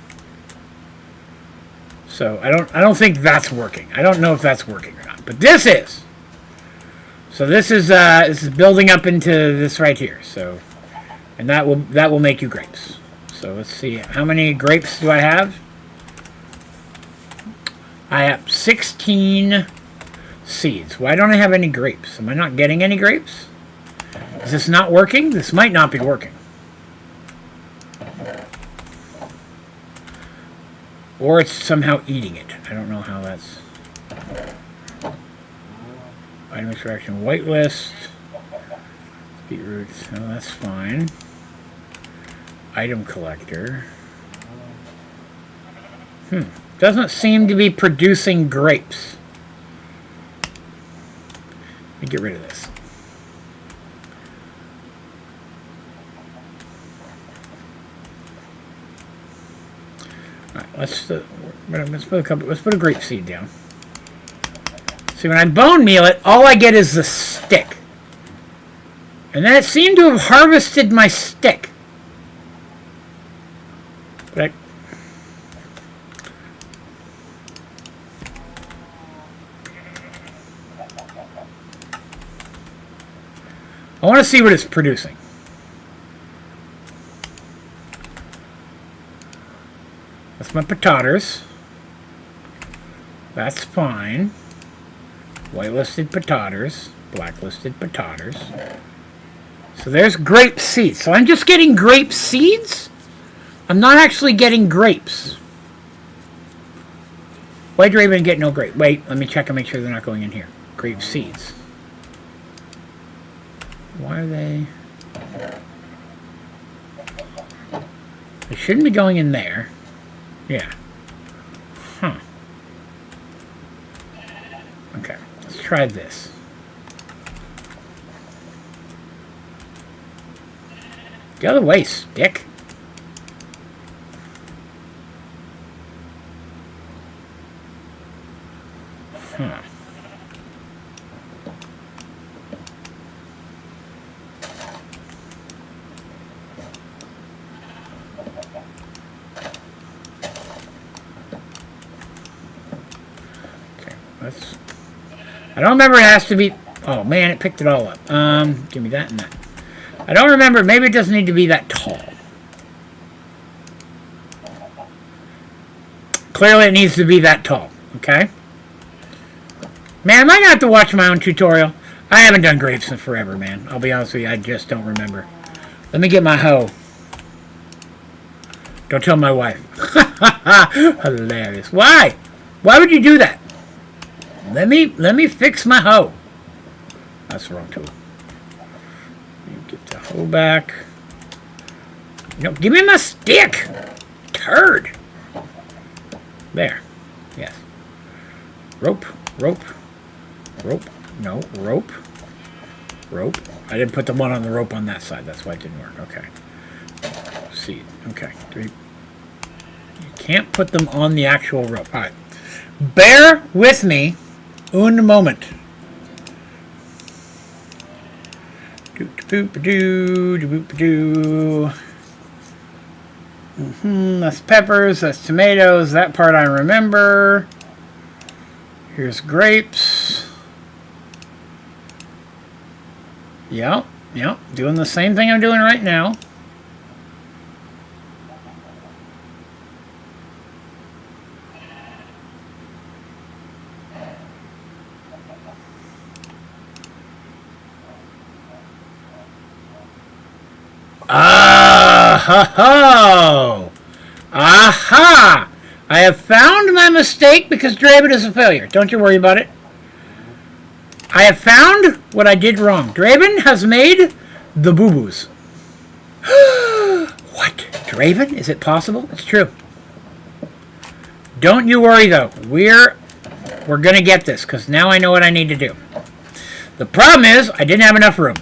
So I don't think that's working. I don't know if that's working or not. But this is. So this is building up into this right here. So. And that will make you grapes. So let's see, how many grapes do I have? I have 16 seeds. Why don't I have any grapes? Am I not getting any grapes? Is this not working? This might not be working. Or it's somehow eating it. I don't know how that's... Item extraction whitelist. Beetroots. Oh, that's fine. Item collector. Doesn't seem to be producing grapes. Let me get rid of this. Alright, let's put a grape seed down. See, when I bone meal it, all I get is the stick. And then it seemed to have harvested my stick. But I want to see what it's producing. That's my potatoes. That's fine. Whitelisted potatoes. Blacklisted potatoes. So there's grape seeds. So I'm just getting grape seeds? I'm not actually getting grapes. Why do I even get no grape? Wait, let me check and make sure they're not going in here. Grape seeds. Why are they... They shouldn't be going in there. Yeah. Huh. Okay, let's try this. The other way, stick. Huh. Okay, let's... I don't remember it has to be... Oh man, it picked it all up. Give me that and that. I don't remember. Maybe it doesn't need to be that tall. Clearly it needs to be that tall. Okay? Man, am I going to have to watch my own tutorial? I haven't done grapes in forever, man. I'll be honest with you. I just don't remember. Let me get my hoe. Don't tell my wife. Hilarious. Why? Why would you do that? Let me fix my hoe. That's the wrong tool. Get the hoe back. No, give me my stick. Turd. There. Yes. Rope. Rope. Rope. No. Rope. Rope. I didn't put the one on the rope on that side. That's why it didn't work. Okay. Seed. Okay. You can't put them on the actual rope. All right. Bear with me un moment. That's peppers, that's tomatoes, that part I remember. Here's grapes. Yep, doing the same thing I'm doing right now. Aha! I have found my mistake because Draven is a failure. Don't you worry about it. I have found what I did wrong. Draven has made the boo-boos. What? Draven? Is it possible? It's true. Don't you worry though. We're going to get this because now I know what I need to do. The problem is I didn't have enough room.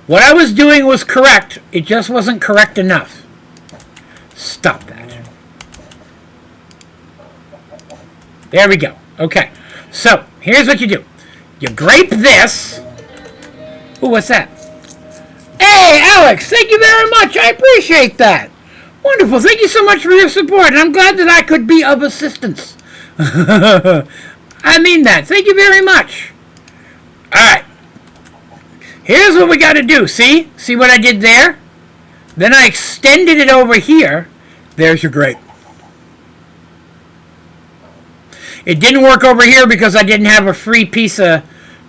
What I was doing was correct. It just wasn't correct enough. Stop that. There we go. Okay. So, here's what you do. You grape this. Ooh, what's that? Hey, Alex, thank you very much. I appreciate that. Wonderful. Thank you so much for your support. And I'm glad that I could be of assistance. I mean that. Thank you very much. All right. Here's what we got to do. See? See what I did there? Then I extended it over here. There's your grape. It didn't work over here because I didn't have a free piece of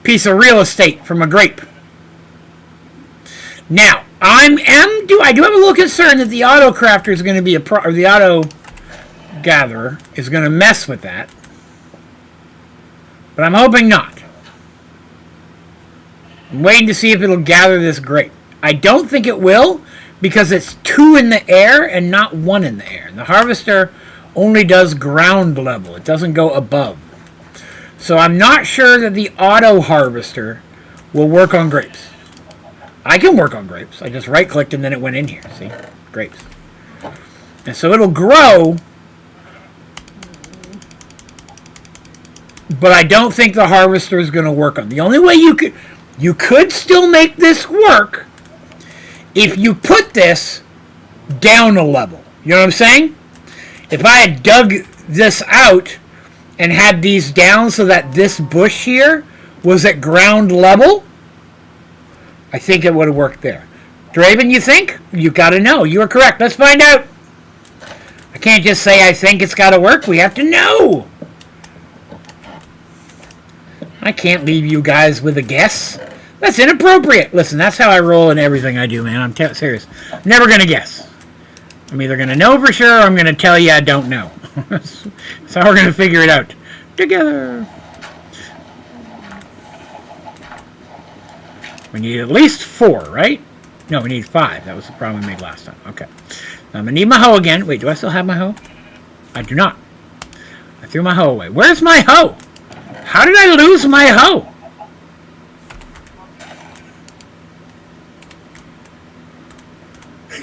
real estate from a grape. Now, I do have a little concern that the auto crafter is going to be or the auto gatherer is going to mess with that. But I'm hoping not. I'm waiting to see if it'll gather this grape. I don't think it will because it's 2 in the air and not 1 in the air. The harvester only does ground level. It doesn't go above. So I'm not sure that the auto harvester will work on grapes. I can work on grapes. I just right-clicked and then it went in here. See? Grapes. And so it'll grow but I don't think the harvester is going to work on. The only way you could still make this work if you put this down a level. You know what I'm saying? If I had dug this out and had these down so that this bush here was at ground level, I think it would have worked there. Draven, you think? You got to know. You are correct. Let's find out. I can't just say I think it's got to work. We have to know. I can't leave you guys with a guess. That's inappropriate. Listen, that's how I roll in everything I do, man. I'm serious. I'm never going to guess. I'm either going to know for sure or I'm going to tell you I don't know. That's how we're going to figure it out. Together. We need at least 4, right? No, we need 5. That was the problem we made last time. Okay. Now I'm going to need my hoe again. Wait, do I still have my hoe? I do not. I threw my hoe away. Where's my hoe? How did I lose my hoe?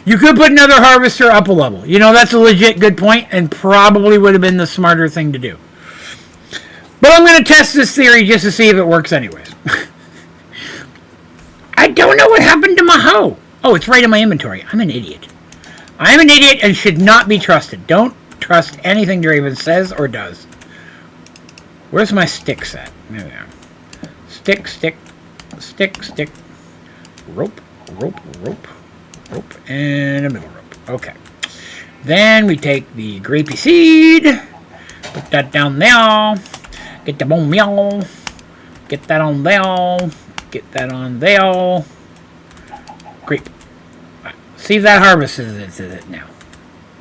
You could put another harvester up a level. You know, that's a legit good point and probably would have been the smarter thing to do. But I'm going to test this theory just to see if it works anyways. I don't know what happened to my hoe. Oh, it's right in my inventory. I'm an idiot. I'm an idiot and should not be trusted. Don't trust anything Draven says or does. Where's my sticks at? There they are. Stick, stick, stick, stick. Rope, rope, rope, rope, and a middle rope. Okay. Then we take the grapey seed. Put that down there. Get the bone meal. Get that on there. Get that on there. Grape. See if that harvests it now.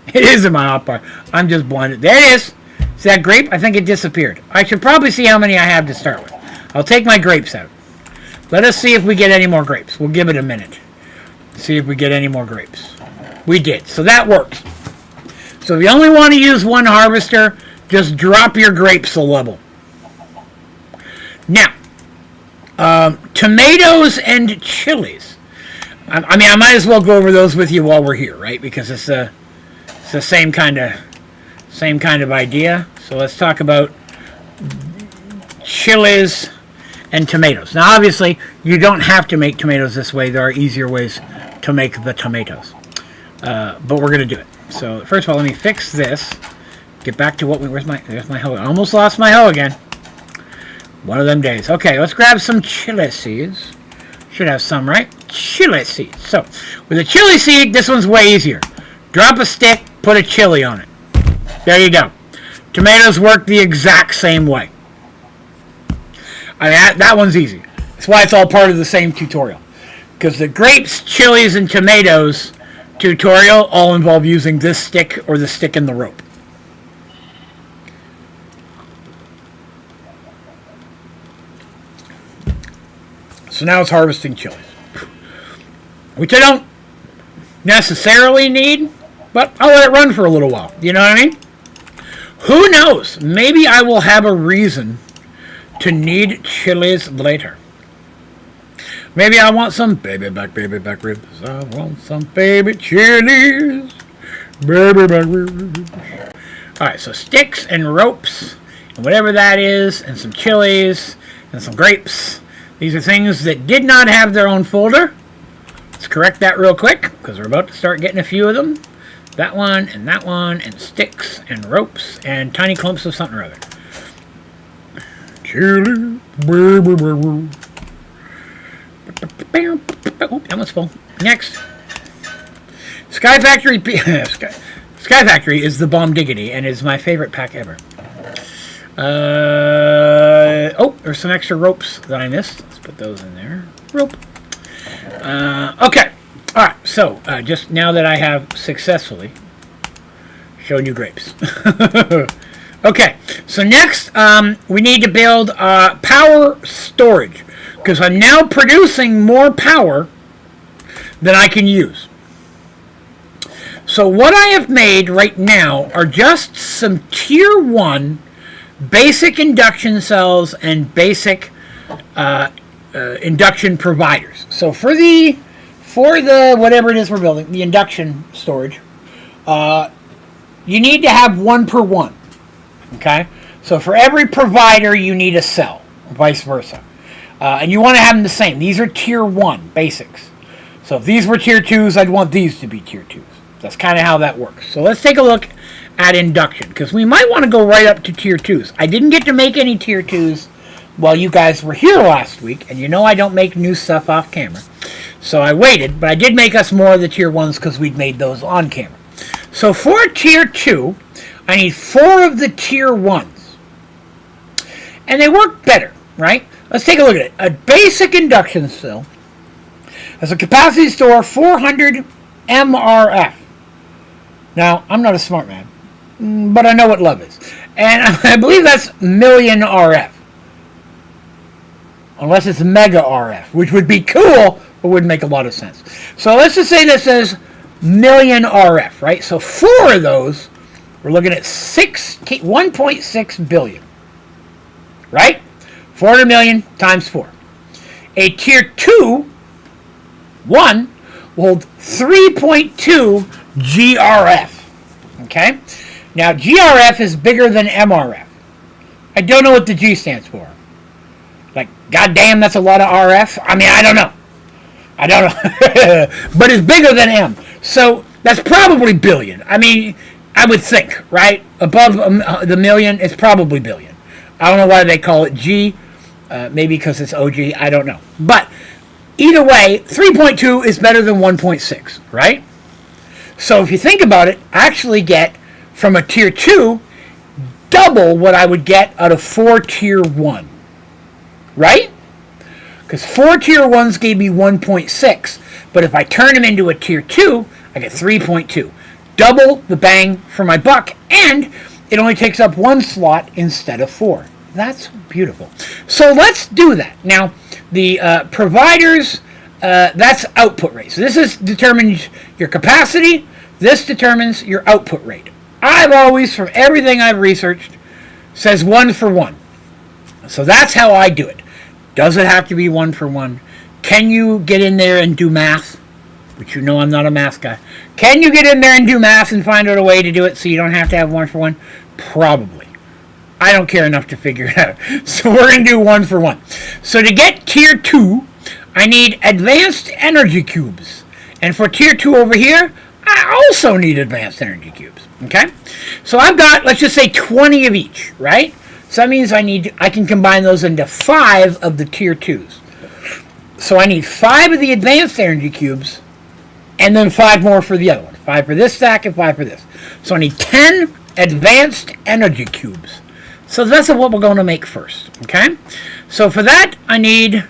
It is in my hotbar. I'm just blinded. There it is. See that grape? I think it disappeared. I should probably see how many I have to start with. I'll take my grapes out. Let us see if we get any more grapes. We'll give it a minute. See if we get any more grapes. We did. So that works. So if you only want to use one harvester, just drop your grapes a level. Now, tomatoes and chilies. I mean, I might as well go over those with you while we're here, right? Because it's the same kind of idea. So let's talk about chilies and tomatoes. Now, obviously, you don't have to make tomatoes this way. There are easier ways to make the tomatoes. But we're going to do it. So first of all, let me fix this. Get back to what we... There's my hoe. I almost lost my hoe again. One of them days. Okay, let's grab some chili seeds. Should have some, right? Chili seeds. So, with a chili seed, this one's way easier. Drop a stick, put a chili on it. There you go. Tomatoes work the exact same way. I mean, that one's easy. That's why it's all part of the same tutorial. Because the grapes, chilies, and tomatoes tutorial all involve using this stick or the stick in the rope. So now it's harvesting chilies. Which I don't necessarily need, but I'll let it run for a little while. You know what I mean? Who knows? Maybe I will have a reason to need chilies later. Maybe I want some baby back ribs. I want some baby chilies. Baby back ribs. Alright, so sticks and ropes, and whatever that is, and some chilies, and some grapes. These are things that did not have their own folder. Let's correct that real quick, because we're about to start getting a few of them. That one, and sticks, and ropes, and tiny clumps of something or other. Chili. Oh, that one's full. Next. Sky Factory. Sky Factory is the bomb diggity, and is my favorite pack ever. Oh, there's some extra ropes that I missed. Let's put those in there. Rope. Okay. Alright, so just now that I have successfully shown you grapes. Okay, so next we need to build power storage, because I'm now producing more power than I can use. So what I have made right now are just some tier 1 basic induction cells and basic induction providers. So for the whatever it is we're building, the induction storage, you need to have 1 per 1. Okay, So for every provider, you need a cell, or vice versa. And you want to have them the same. These are tier 1 basics. So if these were tier 2s, I'd want these to be tier 2s. That's kind of how that works. So let's take a look at induction, because we might want to go right up to tier 2s. I didn't get to make any tier 2s while you guys were here last week, and you know I don't make new stuff off camera. So I waited, but I did make us more of the tier 1s because we'd made those on camera. So for tier 2, I need 4 of the tier 1s. And they work better, right? Let's take a look at it. A basic induction cell has a capacity to store 400 MRF. Now, I'm not a smart man, but I know what love is. And I believe that's million RF. Unless it's mega RF, which would be cool, but wouldn't make a lot of sense. So let's just say this is million RF, right? So 4 of those, we're looking at 1.6 billion. Right? 400 million times 4. A tier 2, 1, will hold 3.2 GRF. Okay? Now, GRF is bigger than MRF. I don't know what the G stands for. Like, goddamn, that's a lot of RF? I mean, I don't know. But it's bigger than M. So, that's probably billion. I mean, I would think, right? Above the million, it's probably billion. I don't know why they call it G. Maybe because it's OG. I don't know. But either way, 3.2 is better than 1.6, right? So if you think about it, I actually get from a tier 2 double what I would get out of 4 tier 1. Right? Because 4 tier 1s gave me 1.6. But if I turn them into a tier 2, I get 3.2. Double the bang for my buck. And it only takes up 1 slot instead of 4. That's beautiful. So let's do that. Now, the providers, that's output rate. So this determines your capacity. This determines your output rate. I've always, from everything I've researched, says 1 for 1. So that's how I do it. Does it have to be 1 for 1? Can you get in there and do math? Which you know I'm not a math guy. Can you get in there and do math and find out a way to do it so you don't have to have 1 for 1? Probably. I don't care enough to figure it out. So we're going to do 1 for 1. So to get tier 2, I need advanced energy cubes. And for tier 2 over here, I also need advanced energy cubes. Okay? So I've got, let's just say 20 of each, right? So that means I can combine those into 5 of the tier 2s. So I need 5 of the advanced energy cubes and then 5 more for the other one. 5 for this stack and 5 for this. So I need 10 advanced energy cubes. So that's what we're going to make first, okay? So for that, I need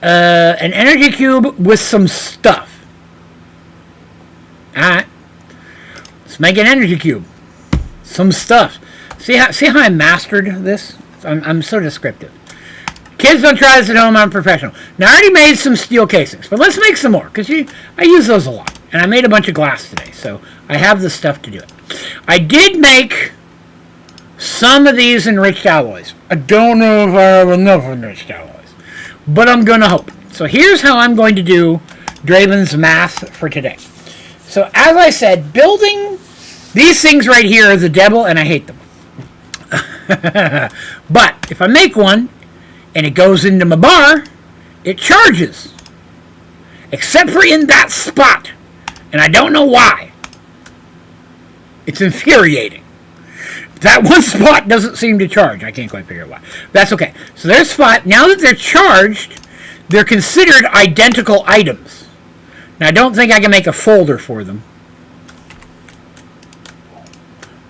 an energy cube with some stuff. All right. Let's make an energy cube. Some stuff. See how I mastered this? I'm so descriptive. Kids, don't try this at home. I'm professional. Now, I already made some steel casings, but let's make some more, because I use those a lot. And I made a bunch of glass today, so I have the stuff to do it. I did make some of these enriched alloys. I don't know if I have enough enriched alloys, but I'm going to hope. So here's how I'm going to do Draven's math for today. So as I said, building these things right here are the devil, and I hate them. But if I make one and it goes into my bar, it charges. Except for in that spot. And I don't know why. It's infuriating. That one spot doesn't seem to charge. I can't quite figure out why. That's okay. So there's 5. Now that they're charged, they're considered identical items. Now I don't think I can make a folder for them.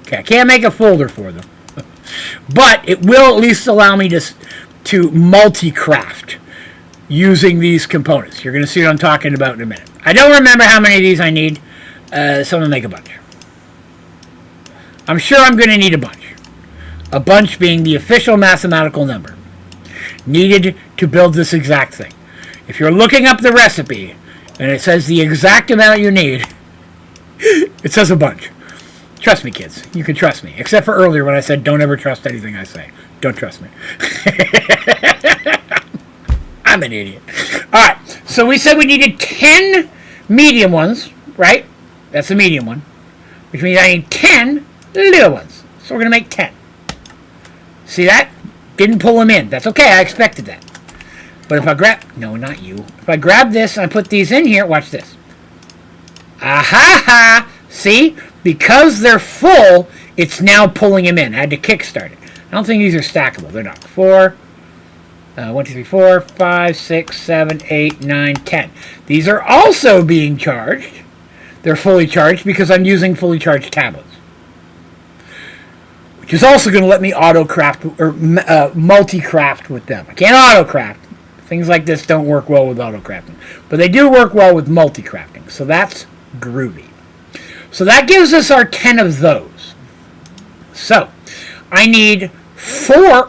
Okay, I can't make a folder for them. But it will at least allow me to multi-craft using these components. You're going to see what I'm talking about in a minute. I don't remember how many of these I need, so I'm going to make a bunch. I'm sure I'm going to need a bunch. A bunch being the official mathematical number needed to build this exact thing. If you're looking up the recipe and it says the exact amount you need, it says a bunch. Trust me, kids. You can trust me. Except for earlier when I said don't ever trust anything I say. Don't trust me. I'm an idiot. Alright, so we said we needed 10 medium ones, right? That's a medium one. Which means I need 10 little ones. So we're going to make 10. See that? Didn't pull them in. That's okay. I expected that. But if I grab... No, not you. If I grab this and I put these in here, watch this. Aha! See? Because they're full, it's now pulling them in. I had to kickstart it. I don't think these are stackable. They're not. 4, 1, 2, 3, 4, 5, 6, 7, 8, 9, 10. These are also being charged. They're fully charged because I'm using fully charged tablets. Which is also going to let me auto-craft or multi-craft with them. I can't auto-craft. Things like this don't work well with auto-crafting. But they do work well with multi-crafting. So that's groovy. So that gives us our 10 of those. So I need 4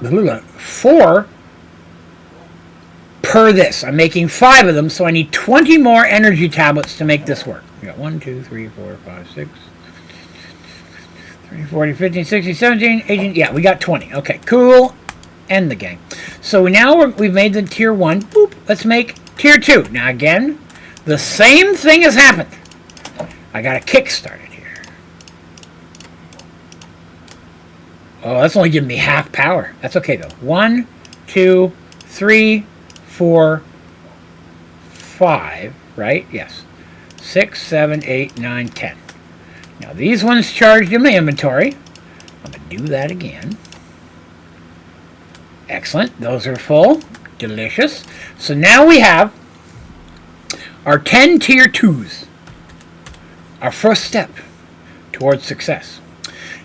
per this. I'm making 5 of them, so I need 20 more energy tablets to make this work. We got 1, 2, 3, 4, 5, 6, 30, 40, 50, 60, 17, 18. Yeah, we got 20. Okay, cool. End the game. So now we've made the tier 1. Boop. Let's make tier 2. Now again, the same thing has happened. I got to kickstart it here. Oh, that's only giving me half power. That's okay though. 1, 2, 3, 4, 5, right? Yes. 6, 7, 8, 9, 10. Now these ones charged in my inventory. I'm going to do that again. Excellent. Those are full. Delicious. So now we have our 10 tier 2s. Our first step towards success.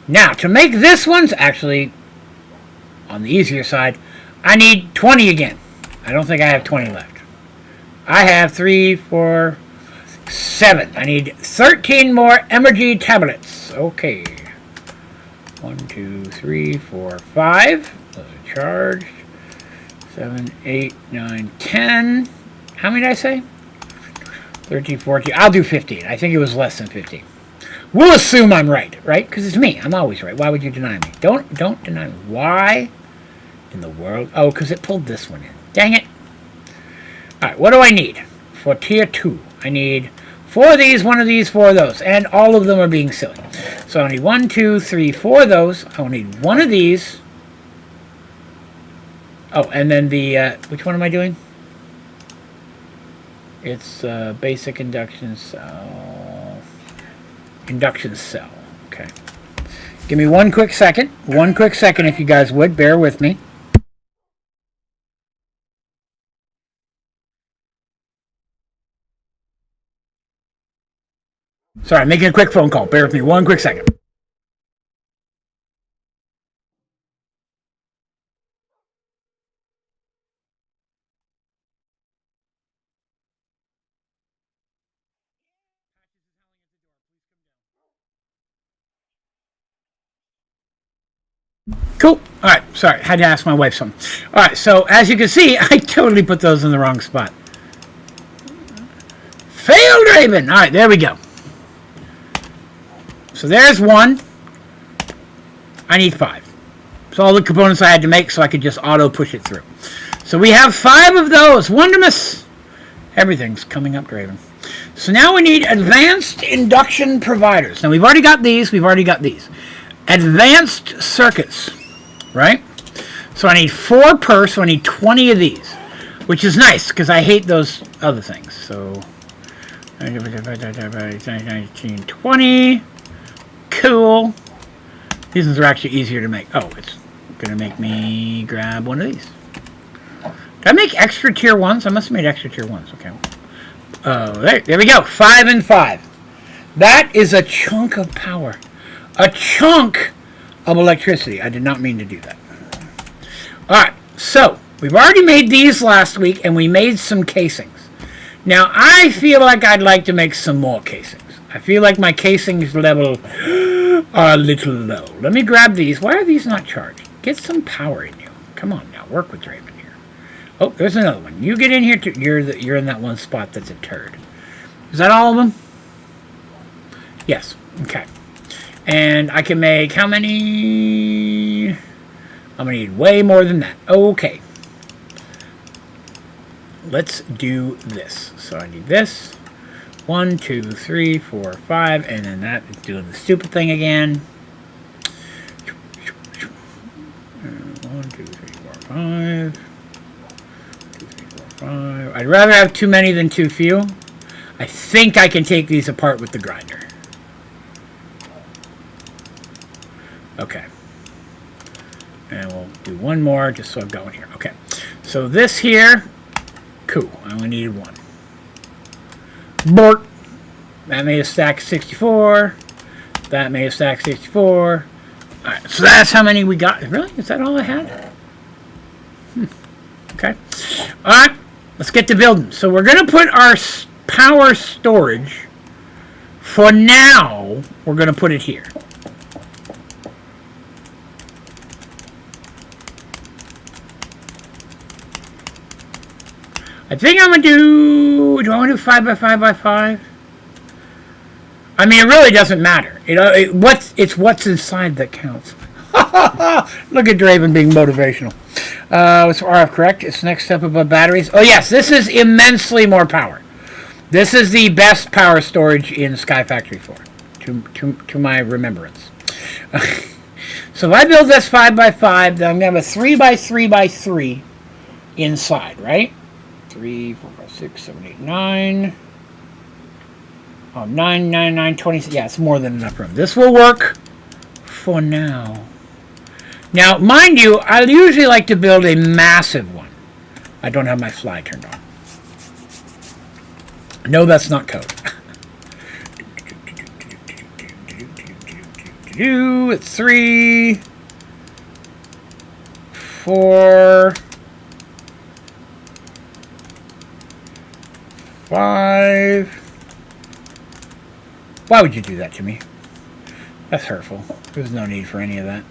Now, to make this one's actually on the easier side, I need 20 again. I don't think I have 20 left. I have 3, 4, 7. I need 13 more energy tablets. Okay. 1, 2, 3, 4, 5. Those are charged. 7, 8, 9, 10. How many did I say? 13, 14. I'll do 15. I think it was less than 15. We'll assume I'm right? Because it's me. I'm always right. Why would you deny me? Don't deny me. Why in the world? Oh, because it pulled this one in. Dang it. All right, what do I need for tier 2? I need 4 of these, 1 of these, 4 of those. And all of them are being silly. So I need 1, 2, 3, 4 of those. I'll need 1 of these. Oh, and then the... which one am I doing? It's basic induction cell. Induction cell. Okay. Give me 1 quick second. 1 quick second, if you guys would. Bear with me. Sorry, I'm making a quick phone call. Bear with me 1 quick second. Cool. All right. Sorry. Had to ask my wife something. All right. So, as you can see, I totally put those in the wrong spot. Failed Raven. All right. There we go. So, there's 1. I need 5. So, all the components I had to make so I could just auto push it through. So, we have 5 of those. Wondermus. Everything's coming up, Raven. So, now we need advanced induction providers. Now, we've already got these. We've already got these. Advanced circuits, right? So I need 4 per, so I need 20 of these, which is nice because I hate those other things. So 19, 20, cool. These ones are actually easier to make. Oh, it's gonna make me grab 1 of these. Did I make extra tier 1s? I must have made extra tier 1s. Okay. Oh, there we go. 5 and 5. That is a chunk of power. A chunk of electricity. I did not mean to do that. Alright, so we've already made these last week and we made some casings. Now I feel like I'd like to make some more casings. I feel like my casings level are a little low. Let me grab these. Why are these not charged? Get some power in you. Come on now, work with Draven here. Oh, there's another one. You get in here too. You're in that one spot that's a turd. Is that all of them? Yes. Okay. And I can make how many? I'm going to need way more than that. Okay. Let's do this. So I need this. 1, 2, 3, 4, 5. And then that is doing the stupid thing again. 1, 1, 2, 3, 4, 5. 2, 3, 4, 5. I'd rather have too many than too few. I think I can take these apart with the grinder. Okay. And we'll do one more just so I've got one here. Okay. So this here, cool. I only needed one. Bort. That made a stack 64. That made a stack 64. Alright, so that's how many we got. Really? Is that all I had? Okay. Alright, let's get to building. So we're going to put our power storage, for now, we're going to put it here. I think I'm going to do I want to do 5 by 5 by 5? I mean, it really doesn't matter. It's what's inside that counts. Look at Draven being motivational. It's RF correct. It's next step above batteries. Oh yes, this is immensely more power. This is the best power storage in Sky Factory 4, to my remembrance. So if I build this 5 by 5, then I'm going to have a 3 by 3 by 3 inside, right? 3, 4, 5, 6, 7, 8, 9. Oh, 9, 9, 9, 20. Yeah, it's more than enough room. This will work for now. Now, mind you, I usually like to build a massive one. I don't have my fly turned on. No, that's not code. It's 3, 4, 5. Why would you do that to me? That's hurtful. There's no need for any of that.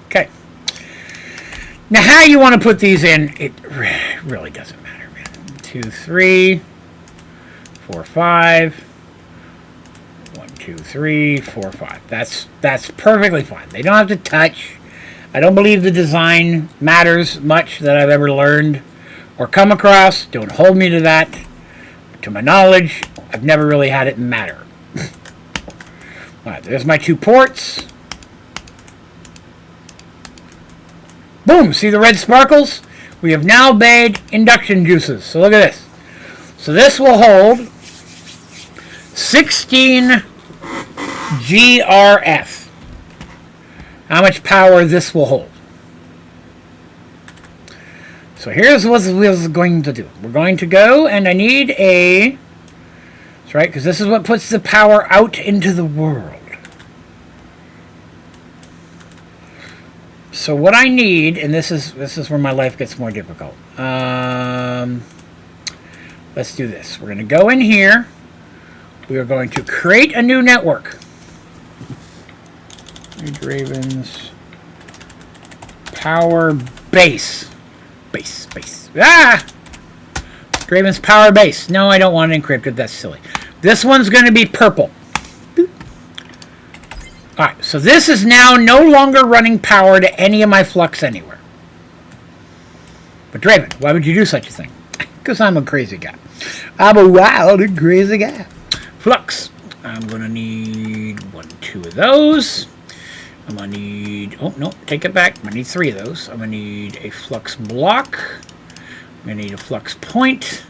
Okay. Now, how you want to put these in, it really doesn't matter, man. 2, 3, 4, 5. 1, 2, 3, 4, 5. That's perfectly fine. They don't have to touch. I don't believe the design matters much that I've ever learned or come across. Don't hold me to that. To my knowledge, I've never really had it matter. Alright, there's my 2 ports. Boom! See the red sparkles? We have now made induction juices. So look at this. So this will hold 16 GRF. How much power this will hold. So here's what we're going to do. We're going to go, and I need a... That's right, because this is what puts the power out into the world. So what I need, and this is where my life gets more difficult. Let's do this. We're going to go in here. We are going to create a new network. Onlydraven's power base. Base. Ah! Draven's power base. No, I don't want it encrypted. That's silly. This one's going to be purple. Alright, so this is now no longer running power to any of my flux anywhere. But Draven, why would you do such a thing? Because I'm a crazy guy. I'm a wild and crazy guy. Flux. I'm going to need 1, 2 of those. I'm going to need... Oh, no, take it back. I'm going to need 3 of those. I'm going to need a flux block. I'm going to need a flux point.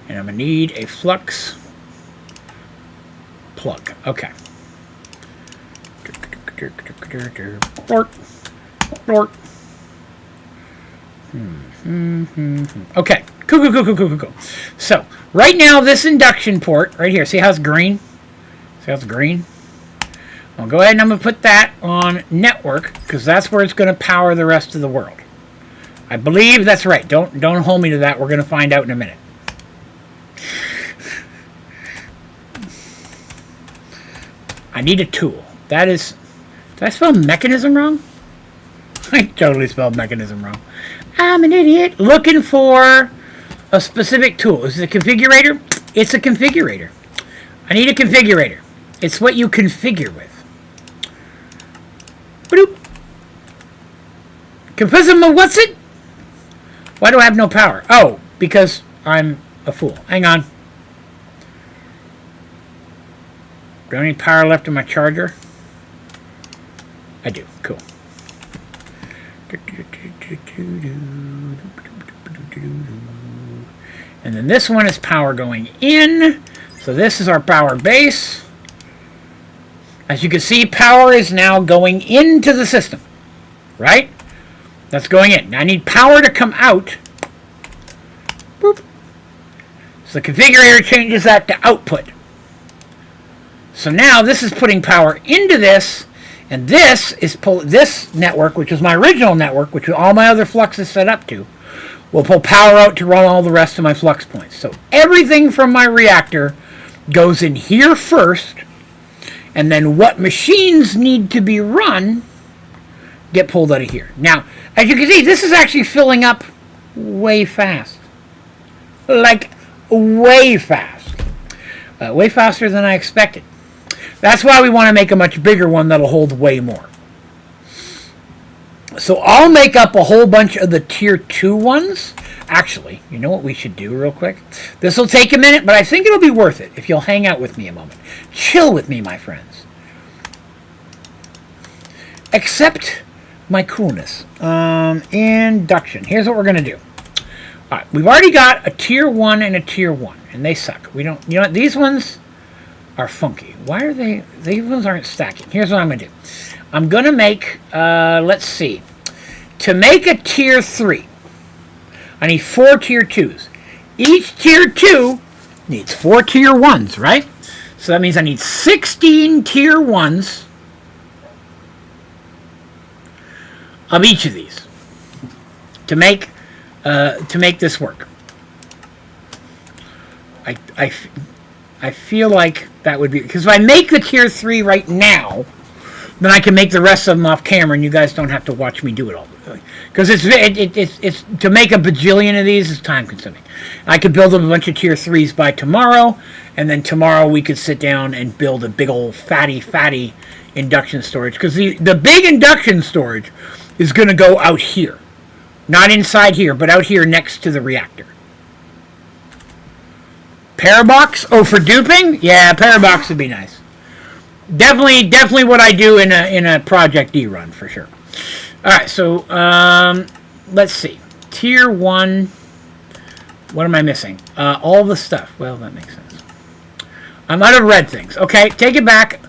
And I'm going to need a flux plug. Okay. Blort. Okay. Cool. So, right now, this induction port, right here, see how it's green? See how it's green? I'll go ahead and I'm going to put that on network, because that's where it's going to power the rest of the world. I believe that's right. Don't hold me to that. We're going to find out in a minute. I need a tool. That is... Did I spell mechanism wrong? I totally spelled mechanism wrong. I'm an idiot. Looking for a specific tool. Is it a configurator? It's a configurator. I need a configurator. It's what you configure with. Bloop. Confism, what's it? Why do I have no power? Oh, because I'm a fool. Hang on. Do I have any power left in my charger? I do. Cool. And then this one is power going in. So this is our power base. As you can see, power is now going into the system. Right? That's going in. Now I need power to come out. Boop. So the configurator changes that to output. So now this is putting power into this, and this is this network, which is my original network, which all my other flux is set up to, will pull power out to run all the rest of my flux points. So everything from my reactor goes in here first, and then what machines need to be run get pulled out of here. Now, as you can see, this is actually filling up way fast. Like, way fast. Way faster than I expected. That's why we want to make a much bigger one that'll hold way more. So I'll make up a whole bunch of the tier 2 ones. Actually, you know what we should do real quick? This will take a minute, but I think it'll be worth it if you'll hang out with me a moment. Chill with me, my friends. Accept my coolness. Induction. Here's what we're going to do. All right, we've already got a tier 1 and a tier 1, and they suck. We don't, you know what, these ones are funky. Why are they, these ones aren't stacking. Here's what I'm going to do. I'm going to make, let's see. To make a tier 3, I need 4 tier 2s. Each tier 2 needs 4 tier 1s, right? So that means I need 16 tier 1s of each of these to make this work. I feel like that would be, because if I make the tier 3 right now, then I can make the rest of them off camera, and you guys don't have to watch me do it all. Because it's to make a bajillion of these is time consuming. I could build a bunch of tier 3s by tomorrow, and then tomorrow we could sit down and build a big old fatty induction storage. Because the big induction storage is going to go out here. Not inside here, but out here next to the reactor. Parabox? Oh, for duping? Yeah, parabox would be nice. Definitely what I do in a Project D run, for sure. Alright, so, let's see. Tier 1. What am I missing? All the stuff. Well, that makes sense. I'm out of red things. Okay, take it back.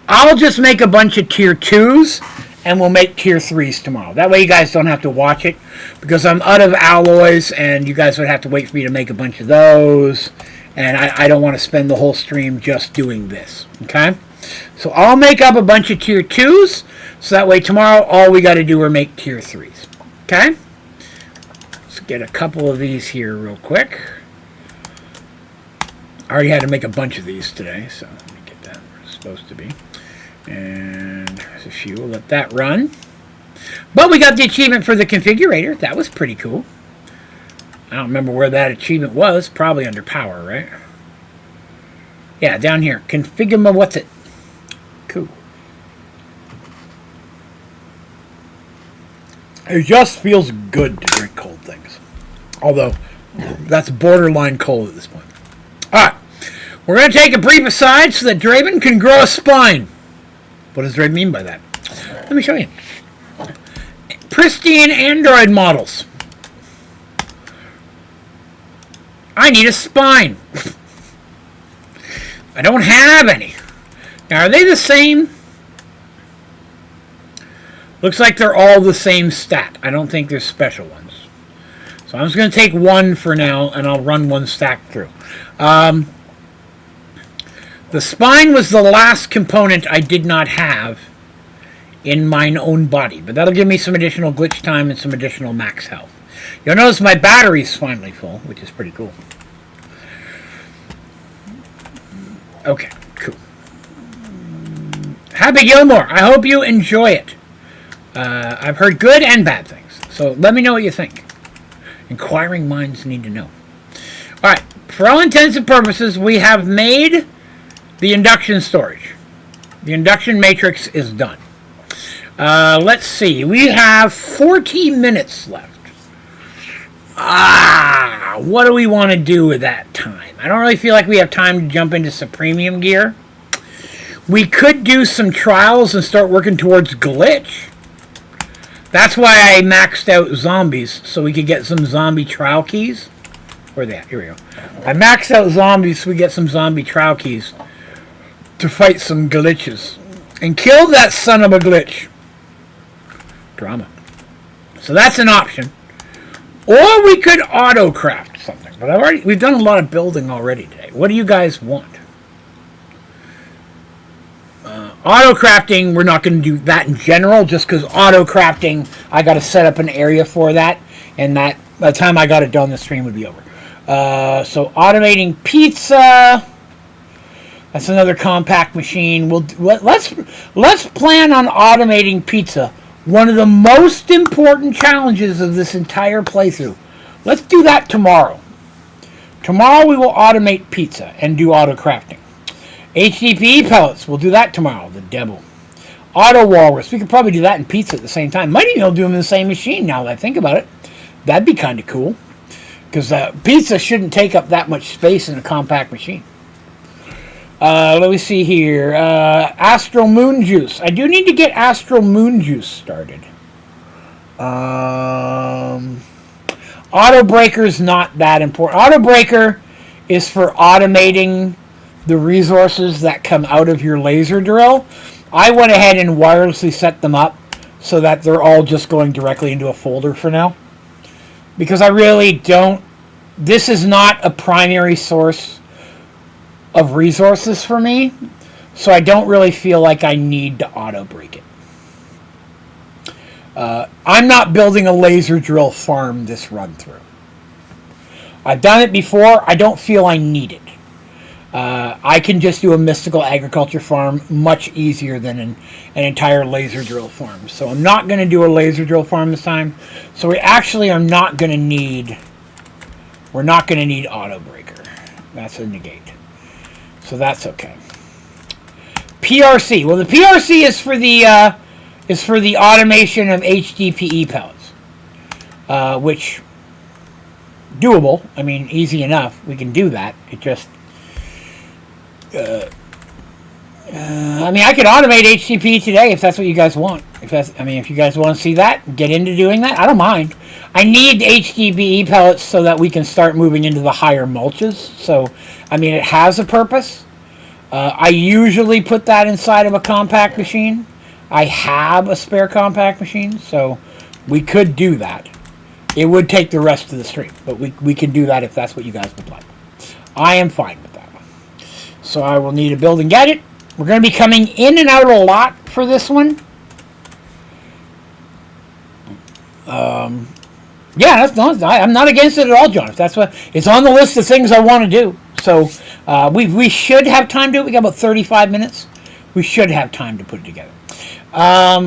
I'll just make a bunch of tier 2s, and we'll make tier 3s tomorrow. That way you guys don't have to watch it, because I'm out of alloys, and you guys would have to wait for me to make a bunch of those, and I don't want to spend the whole stream just doing this. Okay? So I'll make up a bunch of tier 2s, so that way tomorrow all we got to do are make tier 3s. Okay? Let's get a couple of these here real quick. I already had to make a bunch of these today, so let me get that where it's supposed to be. And there's a few. We'll let that run. But we got the achievement for the configurator. That was pretty cool. I don't remember where that achievement was. Probably under power, right? Yeah, down here. Configure what's it? Cool. It just feels good to drink cold things. Although, that's borderline cold at this point. Alright. We're going to take a brief aside so that Draven can grow a spine. What does Draven mean by that? Let me show you. Pristine Android models. I need a spine. I don't have any. Now, are they the same? Looks like they're all the same stat. I don't think there's special ones. So I'm just going to take one for now, and I'll run one stack through. The spine was the last component I did not have in mine own body, but that'll give me some additional glitch time and some additional max health. You'll notice my battery's finally full, which is pretty cool. Okay, cool. Happy Gilmore, I hope you enjoy it. I've heard good and bad things, so let me know what you think. Inquiring minds need to know. Alright, for all intents and purposes, we have made the induction storage. The induction matrix is done. Let's see. We have 40 minutes left. What do we want to do with that time? I don't really feel like we have time to jump into Supremium gear. We could do some trials and start working towards glitch. That's why I maxed out zombies, so we could get some zombie trial keys. Where are they at? Here we go. I maxed out zombies so we get some zombie trial keys to fight some glitches. And kill that son of a glitch. Drama. So that's an option. Or we could auto-craft something. But we've done a lot of building already today. What do you guys want? Auto-crafting, we're not going to do that in general, just because auto-crafting, I got to set up an area for that, and that by the time I got it done, the stream would be over. So automating pizza, that's another compact machine. Let's plan on automating pizza. One of the most important challenges of this entire playthrough. Let's do that tomorrow. Tomorrow we will automate pizza and do auto-crafting. HDPE pellets, we'll do that tomorrow, the devil. Auto walrus, we could probably do that in pizza at the same time. Might even do them in the same machine now that I think about it. That'd be kind of cool. Because pizza shouldn't take up that much space in a compact machine. Let me see here. Astral Moon Juice. I do need to get Astral Moon Juice started. Auto Breaker's not that important. Auto Breaker is for automating the resources that come out of your laser drill. I went ahead and wirelessly set them up so that they're all just going directly into a folder for now. Because I really don't... This is not a primary source of resources for me, so I don't really feel like I need to auto-break it. I'm not building a laser drill farm this run-through. I've done it before. I don't feel I need it. I can just do a mystical agriculture farm much easier than an entire laser drill farm. So I'm not going to do a laser drill farm this time. So we actually are not going to need... We're not going to need auto breaker. That's a negate. So that's okay. PRC. Well, the PRC is for the automation of HDPE pellets, which doable. I mean, easy enough. We can do that. It just I mean, I could automate HDPE today if that's what you guys want. If you guys want to see that, get into doing that. I don't mind. I need HDPE pellets so that we can start moving into the higher mulches. So, I mean, it has a purpose. I usually put that inside of a compact machine. I have a spare compact machine, so we could do that. It would take the rest of the stream, but we can do that if that's what you guys would like. I am fine with that. So I will need a building gadget. We're going to be coming in and out a lot for this one. Yeah, I'm not against it at all, John. If that's what it's on the list of things I want to do. So we should have time to do it. We got about 35 minutes. We should have time to put it together.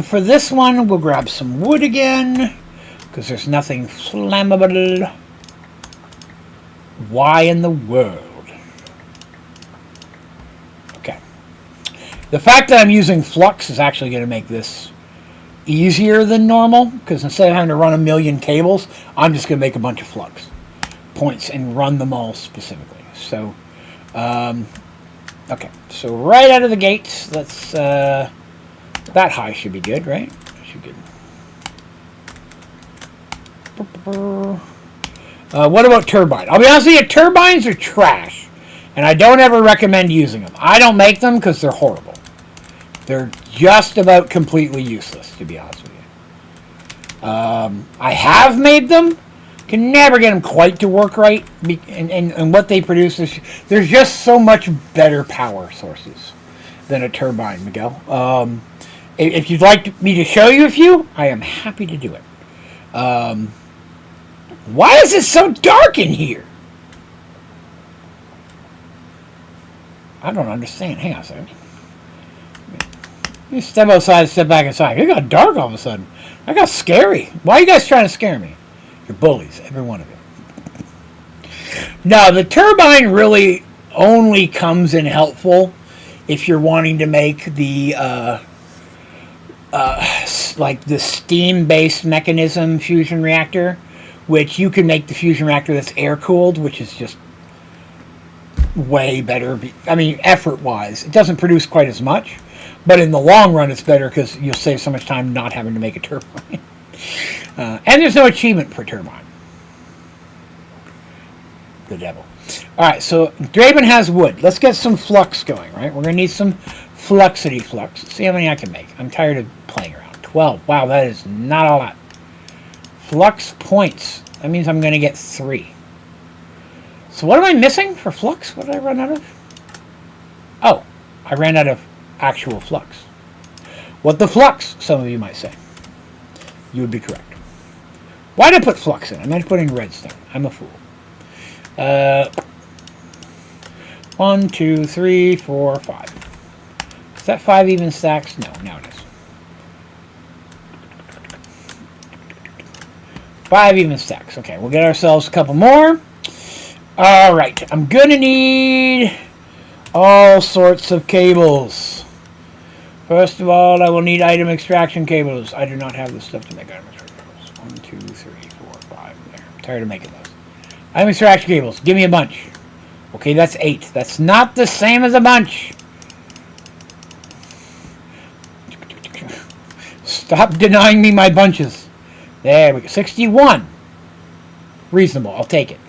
For this one, we'll grab some wood again because there's nothing flammable. Why in the world? Okay. The fact that I'm using flux is actually going to make this easier than normal, because instead of having to run a million cables, I'm just going to make a bunch of flux points and run them all specifically. So, okay. So right out of the gates, let's, that high should be good, right? Should be good. What about turbine? I'll be honest with you, turbines are trash, and I don't ever recommend using them. I don't make them because they're horrible. They're just about completely useless, to be honest with you. I have made them. Can never get them quite to work right. And what they produce, there's just so much better power sources than a turbine, Miguel. If you'd like me to show you a few, I am happy to do it. Why is it so dark in here? I don't understand. Hang on a second. You step outside, step back inside. It got dark all of a sudden. That got scary. Why are you guys trying to scare me? You're bullies, every one of you. No, the turbine really only comes in helpful if you're wanting to make the like the steam-based mechanism fusion reactor, which you can make the fusion reactor that's air-cooled, which is just way better. I mean, effort-wise, it doesn't produce quite as much, but in the long run, it's better because you'll save so much time not having to make a turbine. And there's no achievement per turbine. The devil. Alright, so Draven has wood. Let's get some flux going, right? We're going to need some fluxity flux. Let's see how many I can make. I'm tired of playing around. 12. Wow, that is not a lot. Flux points. That means I'm going to get 3. So what am I missing for flux? What did I run out of? Oh, I ran out of actual flux. What the flux, some of you might say. You would be correct. Why did I put flux in? I meant to put in redstone. I'm a fool. 1, 2, 3, 4, 5. Is that 5 even stacks? No, now it is. 5 even stacks. Okay, we'll get ourselves a couple more. Alright, I'm gonna need all sorts of cables. First of all, I will need item extraction cables. I do not have the stuff to make item extraction cables. 1, 2, 3, 4, 5. There. I'm tired of making those. Item extraction cables. Give me a bunch. Okay, that's 8. That's not the same as a bunch. Stop denying me my bunches. There we go. 61. Reasonable. I'll take it.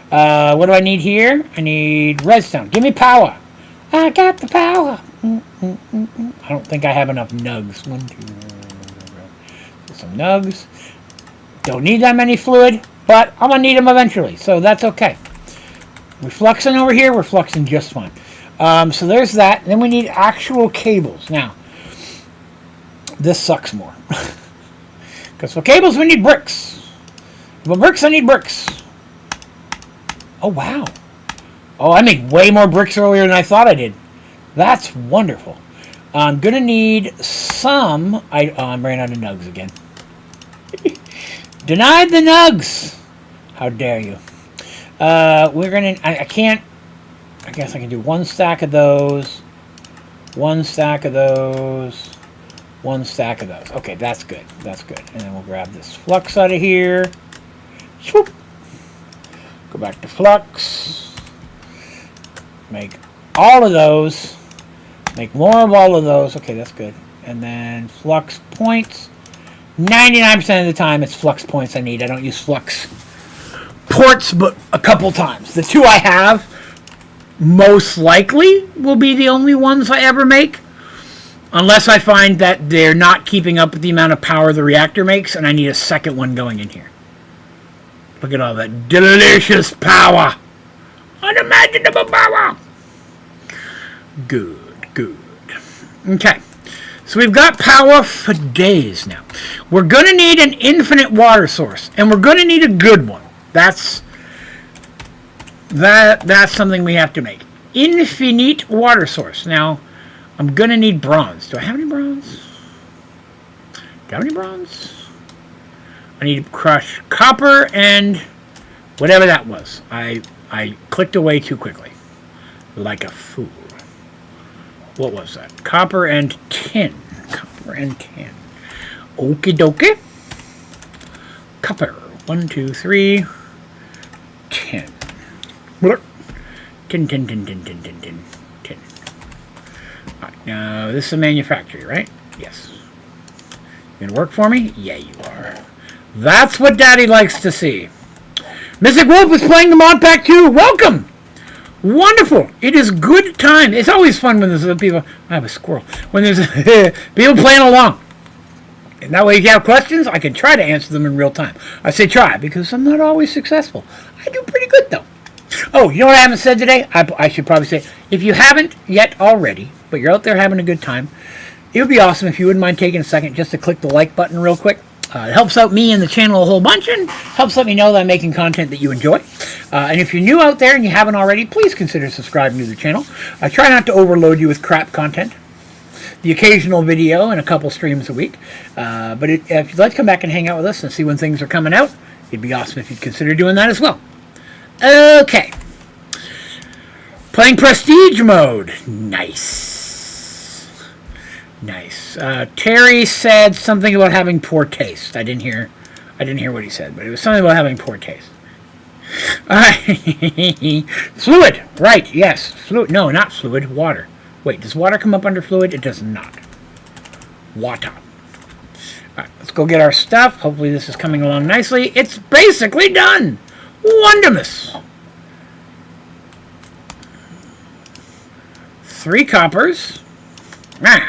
What do I need here? I need redstone. Give me power. I got the power. I don't think I have enough nugs. 1, 2, some nugs. Don't need that many fluid, but I'm going to need them eventually, so that's okay. We're fluxing over here. We're fluxing just fine. So there's that. Then we need actual cables. Now, this sucks more. Because for cables, we need bricks. For bricks, I need bricks. Oh, wow. Oh, I made way more bricks earlier than I thought I did. That's wonderful. I'm going to need some... I'm running out of nugs again. Denied the nugs! How dare you. We're going to... I can't... I guess I can do 1 stack of those. 1 stack of those. 1 stack of those. Okay, that's good. That's good. And then we'll grab this flux out of here. Swoop. Go back to flux. Make all of those. Make more of all of those. Okay, that's good. And then flux points. 99% of the time it's flux points I need. I don't use flux ports but a couple times. The 2 I have most likely will be the only ones I ever make. Unless I find that they're not keeping up with the amount of power the reactor makes and I need a second one going in here. Look at all that delicious power. Unimaginable power. Good, good. Okay. So we've got power for days now. We're going to need an infinite water source. And we're going to need a good one. That's something we have to make. Infinite water source. Now, I'm going to need bronze. Do I have any bronze? Do I have any bronze? I need to crush copper and whatever that was. I clicked away too quickly. Like a fool. What was that? Copper and tin. Copper and tin. Okie dokie. Copper. 1, 2, 3. Tin. Tin, tin, tin, tin, tin, tin, tin, tin. Alright, now this is a manufactory, right? Yes. You gonna work for me? Yeah, you are. That's what Daddy likes to see. Mystic Wolf is playing the Modpack too. Welcome! Wonderful. It is good time. It's always fun when there's people... I have a squirrel. When there's people playing along. And that way if you have questions, I can try to answer them in real time. I say try because I'm not always successful. I do pretty good though. Oh, you know what I haven't said today? I should probably say, if you haven't yet already, but you're out there having a good time, it would be awesome if you wouldn't mind taking a second just to click the like button real quick. It helps out me and the channel a whole bunch and helps let me know that I'm making content that you enjoy. And if you're new out there and you haven't already, please consider subscribing to the channel. I try not to overload you with crap content. The occasional video and a couple streams a week. But if you'd like to come back and hang out with us and see when things are coming out, it'd be awesome if you'd consider doing that as well. Okay. Playing Prestige mode. Nice. Nice. Terry said something about having poor taste. I didn't hear what he said, but it was something about having poor taste. Fluid. Right, yes. Fluid. No, not fluid. Water. Wait, does water come up under fluid? It does not. Water. Alright, let's go get our stuff. Hopefully this is coming along nicely. It's basically done. Wondermus. 3 coppers.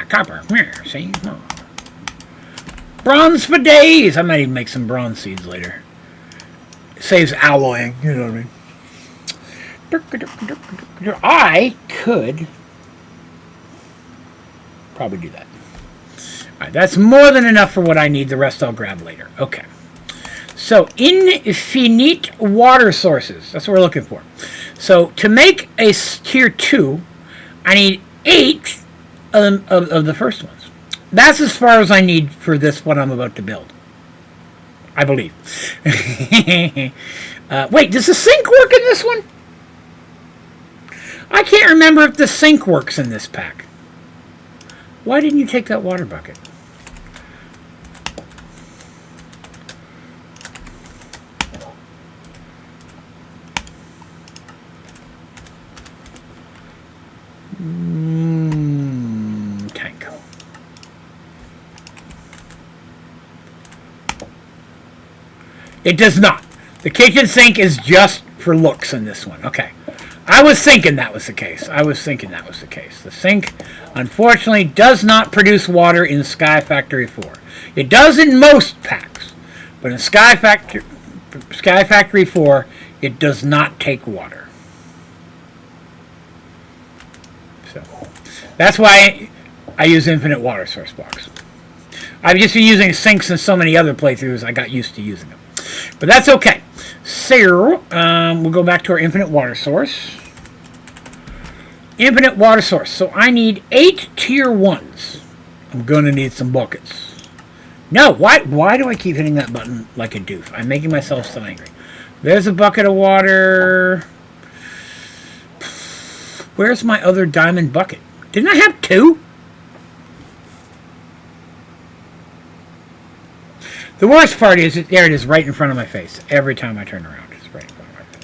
Copper. See? Oh. Bronze for days. I might even make some bronze seeds later. It saves alloying. You know what I mean? I could probably do that. Alright, that's more than enough for what I need. The rest I'll grab later. Okay. So, infinite water sources. That's what we're looking for. So, to make a tier 2, I need 8 of the first ones. That's as far as I need for this, what I'm about to build. I believe. Wait, does the sink work in this one? I can't remember if the sink works in this pack. Why didn't you take that water bucket? Tank. It does not. The kitchen sink is just for looks in this one. Okay. I was thinking that was the case. The sink, unfortunately, does not produce water in Sky Factory 4. It does in most packs, but in Sky Factory 4, it does not take water. So, that's why I use infinite water source blocks. I've just been using sinks in so many other playthroughs, I got used to using them. But that's okay. So, we'll go back to our infinite water source. Infinite water source. So I need 8 tier 1s. I'm going to need some buckets. No, why do I keep hitting that button like a doof? I'm making myself so angry. There's a bucket of water. Where's my other diamond bucket? Didn't I have 2? The worst part is, there it is, right in front of my face. Every time I turn around, it's right in front of my face.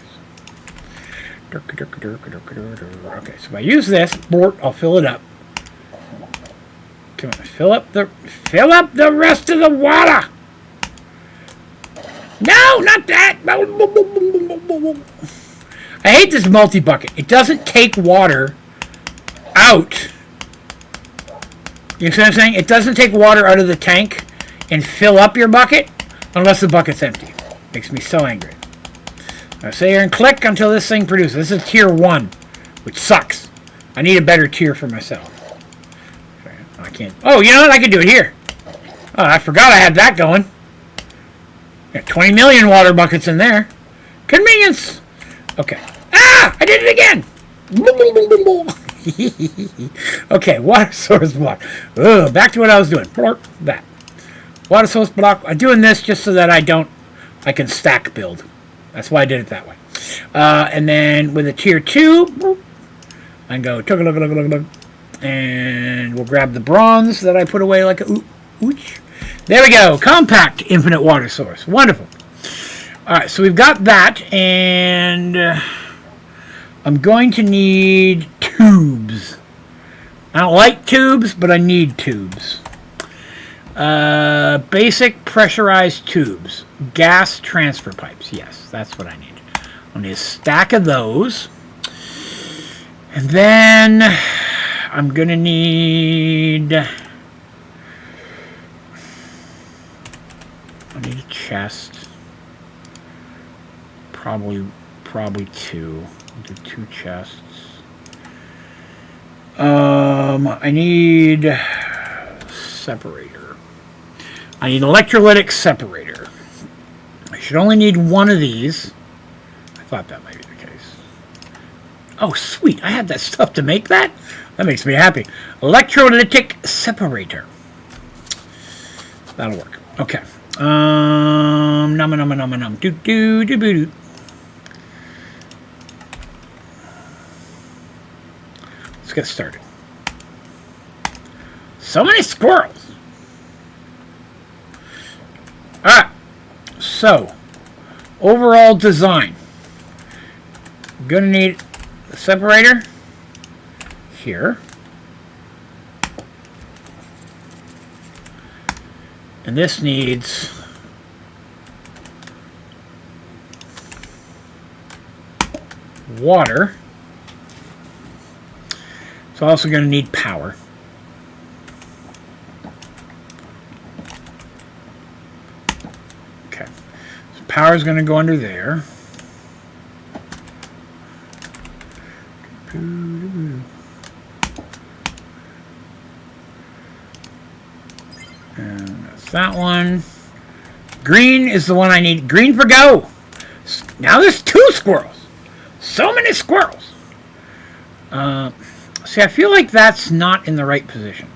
Okay, so if I use this, I'll fill it up. Come on, fill up the rest of the water. No, not that. I hate this multi-bucket. It doesn't take water out. You see what I'm saying? It doesn't take water out of the tank and fill up your bucket unless the bucket's empty. Makes me so angry. Now sit here and click until this thing produces. This is tier 1, which sucks. I need a better tier for myself. Okay, I can't. Oh, you know what? I can do it here. Oh, I forgot I had that going. Got 20 million water buckets in there. Convenience. Okay. Ah! I did it again. Okay, water source block. Ugh, back to what I was doing. That. Water source block. I'm doing this just so that I can stack build. That's why I did it that way. And then with a tier 2, I can go look, and we'll grab the bronze that I put away like a ooch. There we go. Compact infinite water source. Wonderful. Alright, so we've got that, and I'm going to need tubes. I don't like tubes, but I need tubes. Basic pressurized tubes. Gas transfer pipes. Yes, that's what I need. I'll need a stack of those. And then I'm going to need... I need a chest. Probably 2. I'll do 2 chests. I need separator. I need an electrolytic separator. I should only need 1 of these. I thought that might be the case. Oh, sweet. I have that stuff to make that? That makes me happy. Electrolytic separator. That'll work. Okay. Nom. Do. Let's get started. So many squirrels. Alright. So, overall design. I'm going to need a separator here. And this needs water. It's also going to need power. Okay. So power is going to go under there. And that's that one. Green is the one I need. Green for go. Now there's 2 squirrels. So many squirrels. See, I feel like that's not in the right position.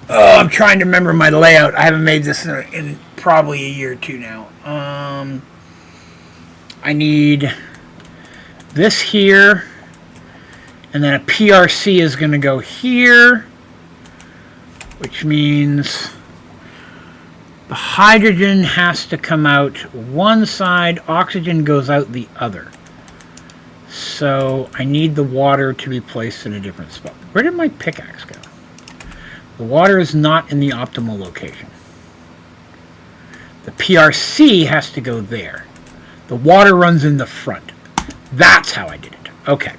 Oh, I'm trying to remember my layout. I haven't made this in probably a year or 2 now. I need this here, and then a PRC is going to go here, which means the hydrogen has to come out one side, oxygen goes out the other. So I need the water to be placed in a different spot. Where did my pickaxe go? The water is not in the optimal location. The PRC has to go there. The water runs in the front. That's how I did it. Okay.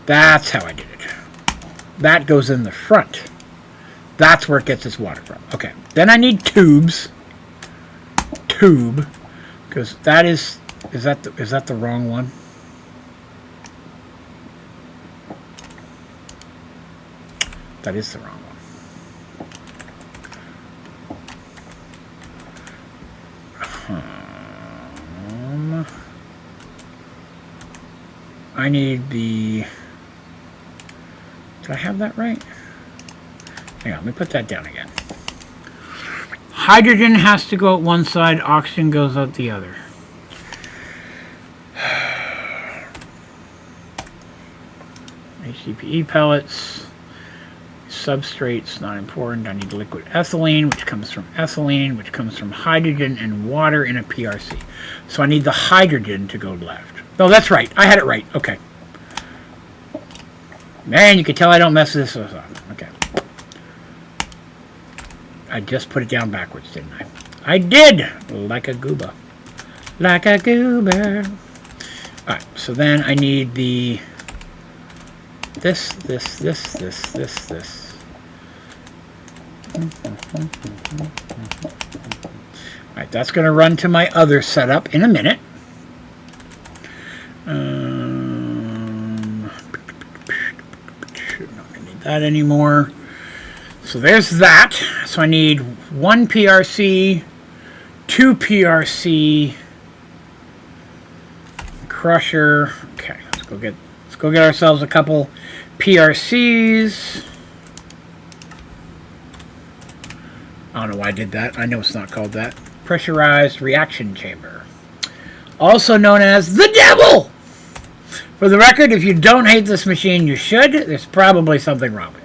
That's how I did it. That goes in the front. That's where it gets its water from. Okay. Then I need tubes. Tube. Because that is that the wrong one? That is the wrong one. I need the... Did I have that right? Hang on, let me put that down again. Hydrogen has to go out one side, oxygen goes out the other. HDPE pellets. Substrates, not important. I need liquid ethylene, which comes from ethylene, which comes from hydrogen and water in a PRC. So I need the hydrogen to go left. No, that's right. I had it right. Okay. Man, you can tell I don't mess this up. Okay. I just put it down backwards, didn't I? I did! Like a gooba. Like a goober. Alright, so then I need the... This. Alright, that's going to run to my other setup in a minute. Not going to need that anymore. So there's that. So I need 1 PRC, 2 PRC, crusher. Okay, let's go get ourselves a couple PRCs. I don't know why I did that. I know it's not called that. Pressurized reaction chamber. Also known as the devil! For the record, if you don't hate this machine, you should. There's probably something wrong with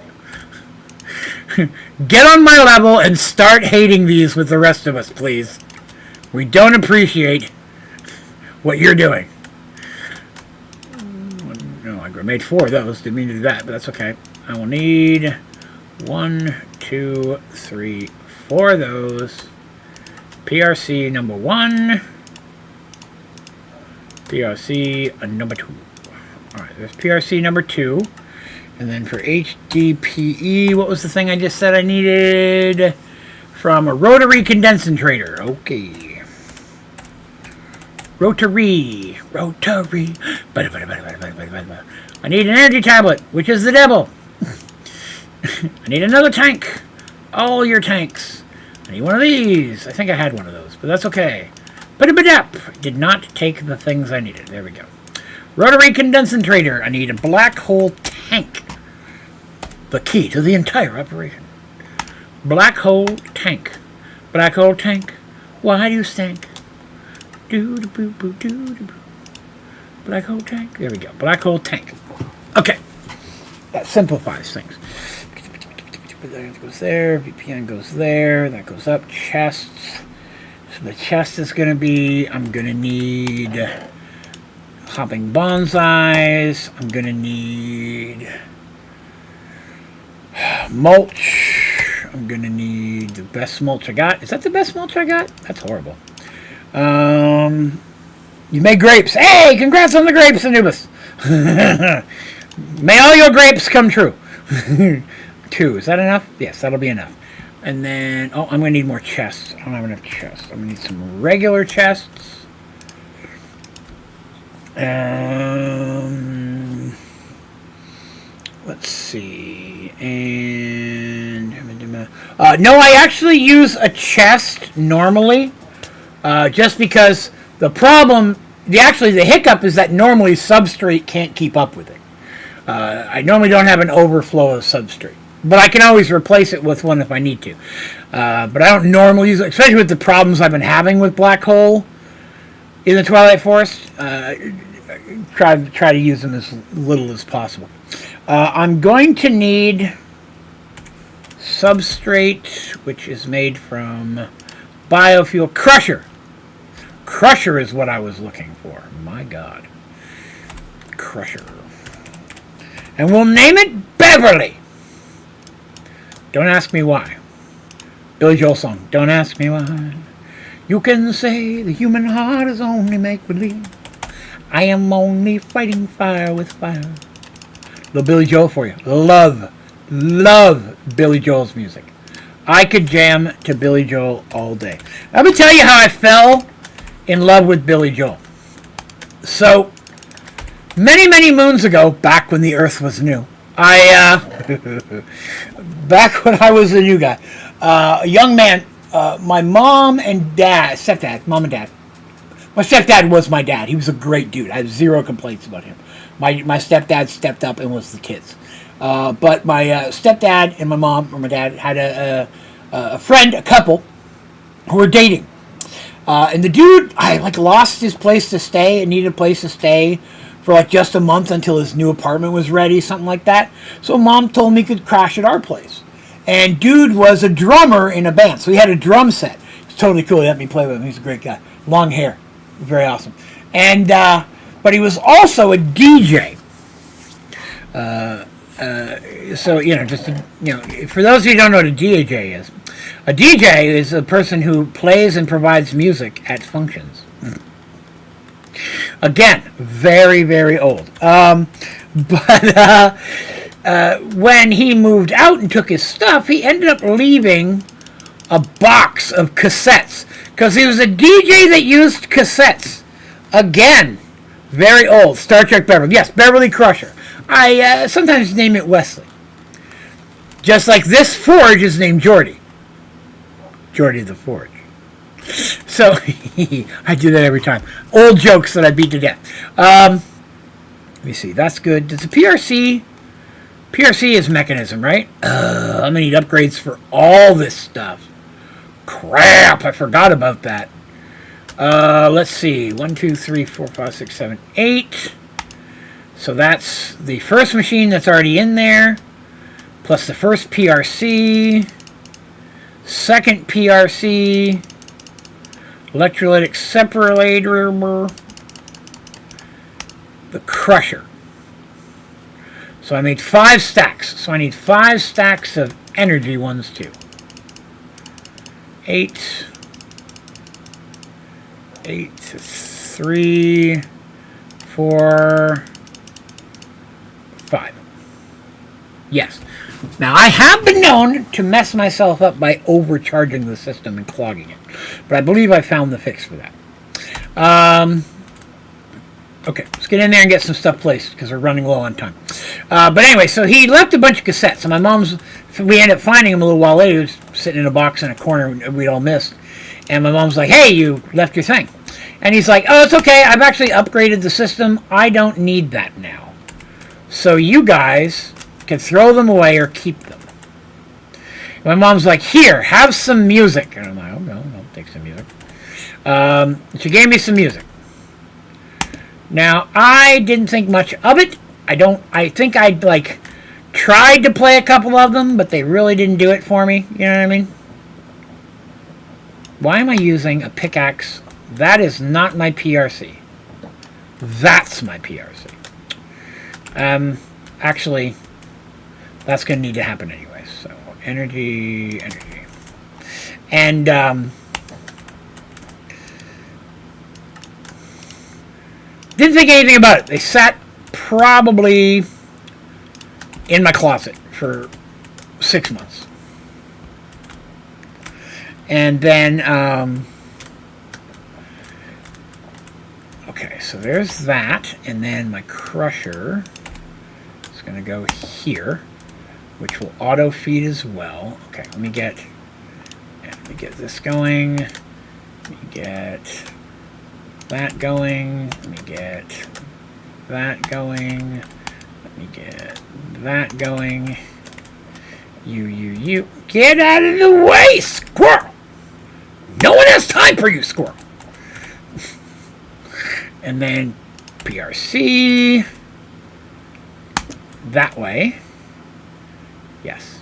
you. Get on my level and start hating these with the rest of us, please. We don't appreciate what you're doing. No, I made 4 of those. Didn't mean to do that, but that's okay. I will need 1, 2, 3, 4 of those. PRC number 1. PRC number 2. Alright, there's PRC number 2. And then for HDPE, what was the thing I just said I needed? From a rotary condensator. Okay. Rotary. I need an energy tablet, which is the devil. I need another tank. All your tanks. I need one of these. I think I had one of those, but that's okay. Did not take the things I needed. There we go. Rotary condensator. I need a black hole tank. The key to the entire operation. Black hole tank. Black hole tank. Why do you stink? Do-do-boo-boo-do-do-boo. Black hole tank. There we go. Black hole tank. Okay. That simplifies things. That goes there. VPN goes there. That goes up. Chests. So the chest is going to be, I'm going to need hopping bonsais. I'm going to need mulch. I'm going to need the best mulch I got. Is that the best mulch I got? That's horrible. You made grapes. Hey, congrats on the grapes, Anubis. May all your grapes come true. 2. Is that enough? Yes, that'll be enough. And then, oh, I'm going to need more chests. I don't have enough chests. I'm going to need some regular chests. Let's see. And no, I actually use a chest normally, just because the problem, the hiccup is that normally substrate can't keep up with it. I normally don't have an overflow of substrate, but I can always replace it with one if I need to. But I don't normally use it, especially with the problems I've been having with black hole in the Twilight Forest. Try to use them as little as possible. I'm going to need substrate, which is made from biofuel. Crusher. Crusher is what I was looking for. My God. Crusher. And we'll name it Beverly. Don't ask me why. Billy Joel song. Don't ask me why. You can say the human heart is only make-believe. I am only fighting fire with fire. Little Billy Joel for you. Love Billy Joel's music. I could jam to Billy Joel all day. Let me tell you how I fell in love with Billy Joel. So, many moons ago, back when the Earth was new, back when I was a new guy, a young man, my mom and dad, mom and dad. My stepdad was my dad. He was a great dude. I have zero complaints about him. My stepdad stepped up and was the kids. But my stepdad and my mom or my dad had a friend, a couple, who were dating. And the dude, lost his place to stay and needed a place to stay for just a month until his new apartment was ready, something like that. So mom told me he could crash at our place. And dude was a drummer in a band, so he had a drum set. It's totally cool. He let me play with him. He's a great guy. Long hair. Very awesome. And but he was also a DJ. So, for those of you who don't know what a DJ is, a DJ is a person who plays and provides music at functions. Again, very, very old. But when he moved out and took his stuff, he ended up leaving a box of cassettes. Because he was a DJ that used cassettes. Again, very old. Star Trek Beverly. Yes, Beverly Crusher. I sometimes name it Wesley. Just like this forge is named Geordie. Geordie the Forge. So, I do that every time. Old jokes that I beat to death. Let me see. That's good. Does the PRC... PRC is mechanism, right? I'm going to need upgrades for all this stuff. Crap, I forgot about that. Let's see. 1, 2, 3, 4, 5, 6, 7, 8. So that's the first machine that's already in there. Plus the first PRC. Second PRC. Electrolytic separator. The crusher. So I made 5 stacks. So I need 5 stacks of energy ones too. 8, 3, 4, 5. Yes. Now, I have been known to mess myself up by overcharging the system and clogging it. But I believe I found the fix for that. Okay, let's get in there and get some stuff placed because we're running low on time. But anyway, so he left a bunch of cassettes. And we ended up finding him a little while later. He was sitting in a box in a corner we'd all missed. And my mom's like, hey, you left your thing. And he's like, oh, it's okay. I've actually upgraded the system. I don't need that now. So you guys can throw them away or keep them. And my mom's like, here, have some music. And I'm like, oh, no, I'll take some music. She gave me some music. Now, I didn't think much of it. I think I'd tried to play a couple of them, but they really didn't do it for me. You know what I mean? Why am I using a pickaxe? That is not my PRC. That's my PRC. Actually, that's going to need to happen anyway. So, energy. And, didn't think anything about it. They sat probably in my closet for 6 months. And then, okay, so there's that. And then my crusher is going to go here, which will auto feed as well. Okay, let me get this going. Let me get that going. Let me get that going. Let me get that going. You. Get out of the way, squirrel! No one has time for you, squirrel. And then PRC. That way. Yes.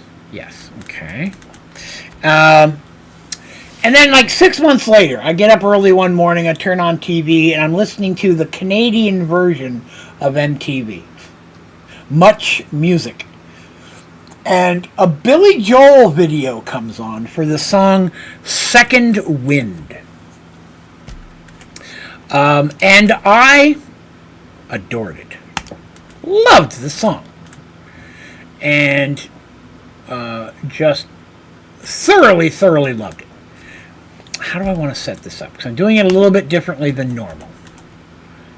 Okay. And then like 6 months later, I get up early one morning, I turn on TV, and I'm listening to the Canadian version of MTV. Much Music. And a Billy Joel video comes on for the song Second Wind. And I adored it. Loved the song. And just thoroughly loved it. How do I want to set this up? Because I'm doing it a little bit differently than normal.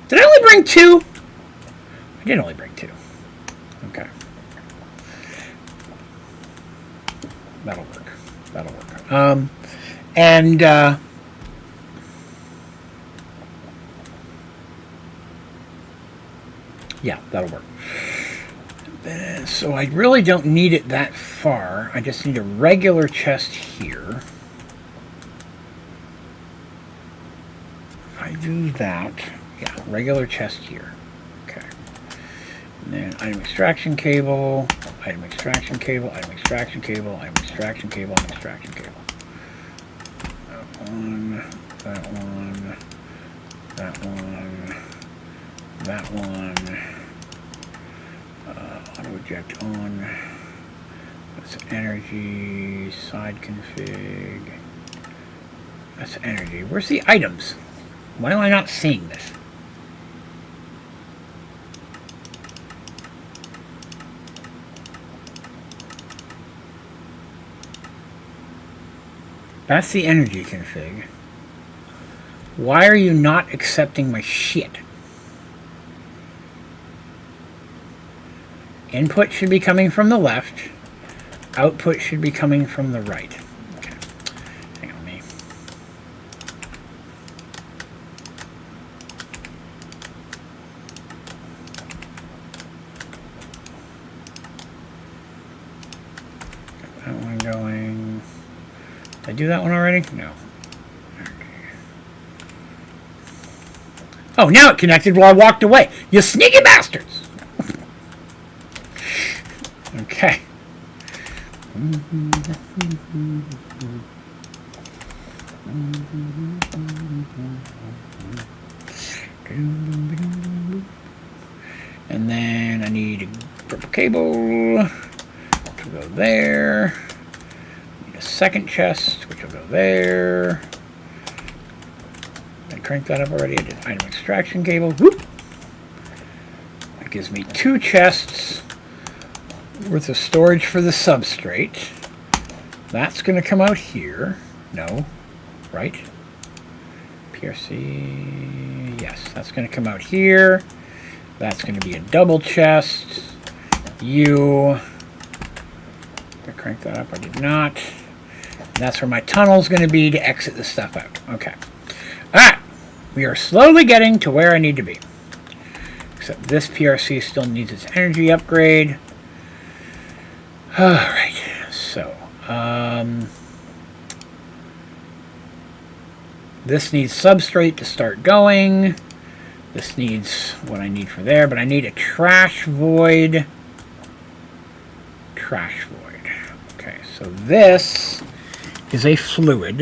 Did I only bring 2? I did only bring 2. Okay. That'll work. Yeah, that'll work. So I really don't need it that far. I just need a regular chest here. If I do that, yeah, regular chest here. Okay. And then item extraction cable, item extraction cable, item extraction cable, item extraction cable, item extraction cable. That one. Auto eject on. That's energy, side config. That's energy. Where's the items? Why am I not seeing this? That's the energy config. Why are you not accepting my shit? Input should be coming from the left. Output should be coming from the right. Okay. Hang on me. Got that one going. Did I do that one already? No. Oh, now it connected while I walked away. You sneaky bastards! Okay. And then I need a purple cable to go there. I need a second chest, which will go there. I cranked that up already. I did item extraction cable. Whoop. That gives me 2 chests worth of storage for the substrate. That's going to come out here. No. Right? PRC. Yes, that's going to come out here. That's going to be a double chest. I cranked that up. I did not. And that's where my tunnel is going to be to exit the stuff out. Okay. Alright. We are slowly getting to where I need to be. Except this PRC still needs its energy upgrade. Alright, so, this needs substrate to start going. This needs what I need for there, but I need a trash void trash void. Okay, so this is a fluid.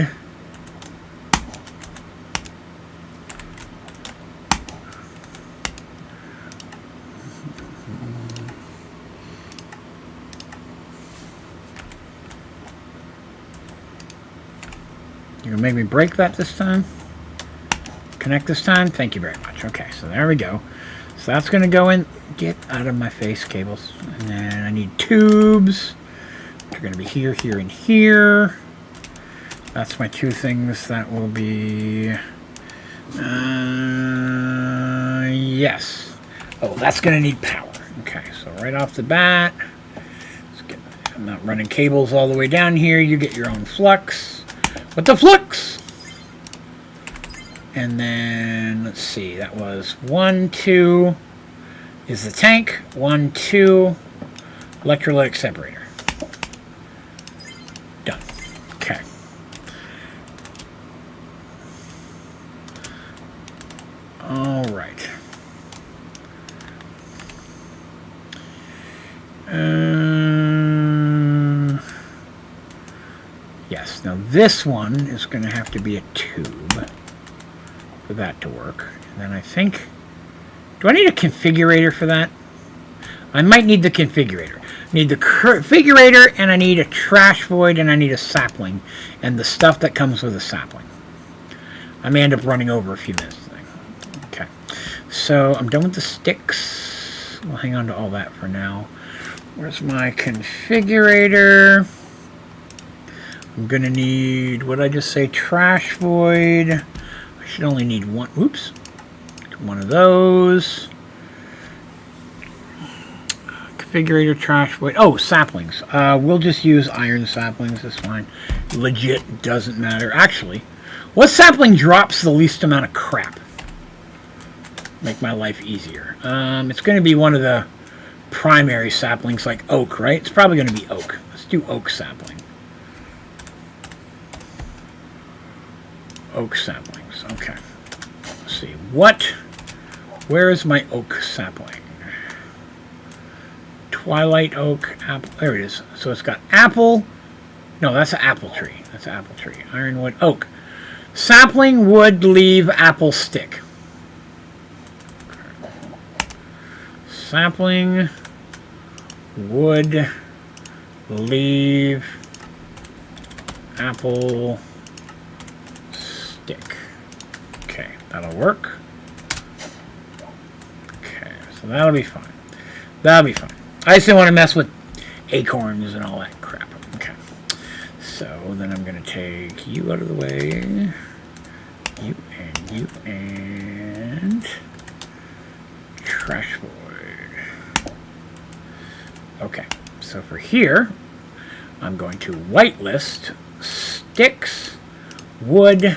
You're gonna make me break that this time? Connect this time? Thank you very much. Okay, so there we go. So that's gonna go in. Get out of my face, cables. And then I need tubes. They're gonna be here, here, and here. That's my two things. That will be... yes. Oh, that's gonna need power. Okay, so right off the bat, I'm not running cables all the way down here. You get your own flux. With the flux! And then, let's see, that was 1, 2 is the tank. 1, 2, electrolytic separator. Done. Okay. All right. Yes, now this one is going to have to be a tube for that to work. And then I think... do I need a configurator for that? I might need the configurator. I need the configurator, and I need a trash void, and I need a sapling, and the stuff that comes with a sapling. I may end up running over a few minutes. Okay. So I'm done with the sticks. We'll hang on to all that for now. Where's my configurator? I'm going to need, what did I just say, trash void. I should only need one. Oops. One of those. Configurator, trash void. Oh, saplings. We'll just use iron saplings. That's fine. Legit doesn't matter. Actually, what sapling drops the least amount of crap? Make my life easier. It's going to be one of the primary saplings like oak, right? It's probably going to be oak. Let's do oak sapling. Oak saplings. Okay. Let's see. Where is my oak sapling? Twilight oak, apple. There it is. So it's got apple. No, that's an apple tree. That's an apple tree. Ironwood, oak. Sapling, wood, leaf, apple, stick. Okay. Sapling, wood, leaf, apple, stick. Okay, that'll work. Okay, so that'll be fine. That'll be fine. I just didn't want to mess with acorns and all that crap. Okay. So then I'm going to take you out of the way. You and you and trash void. Okay. So for here, I'm going to whitelist sticks, wood,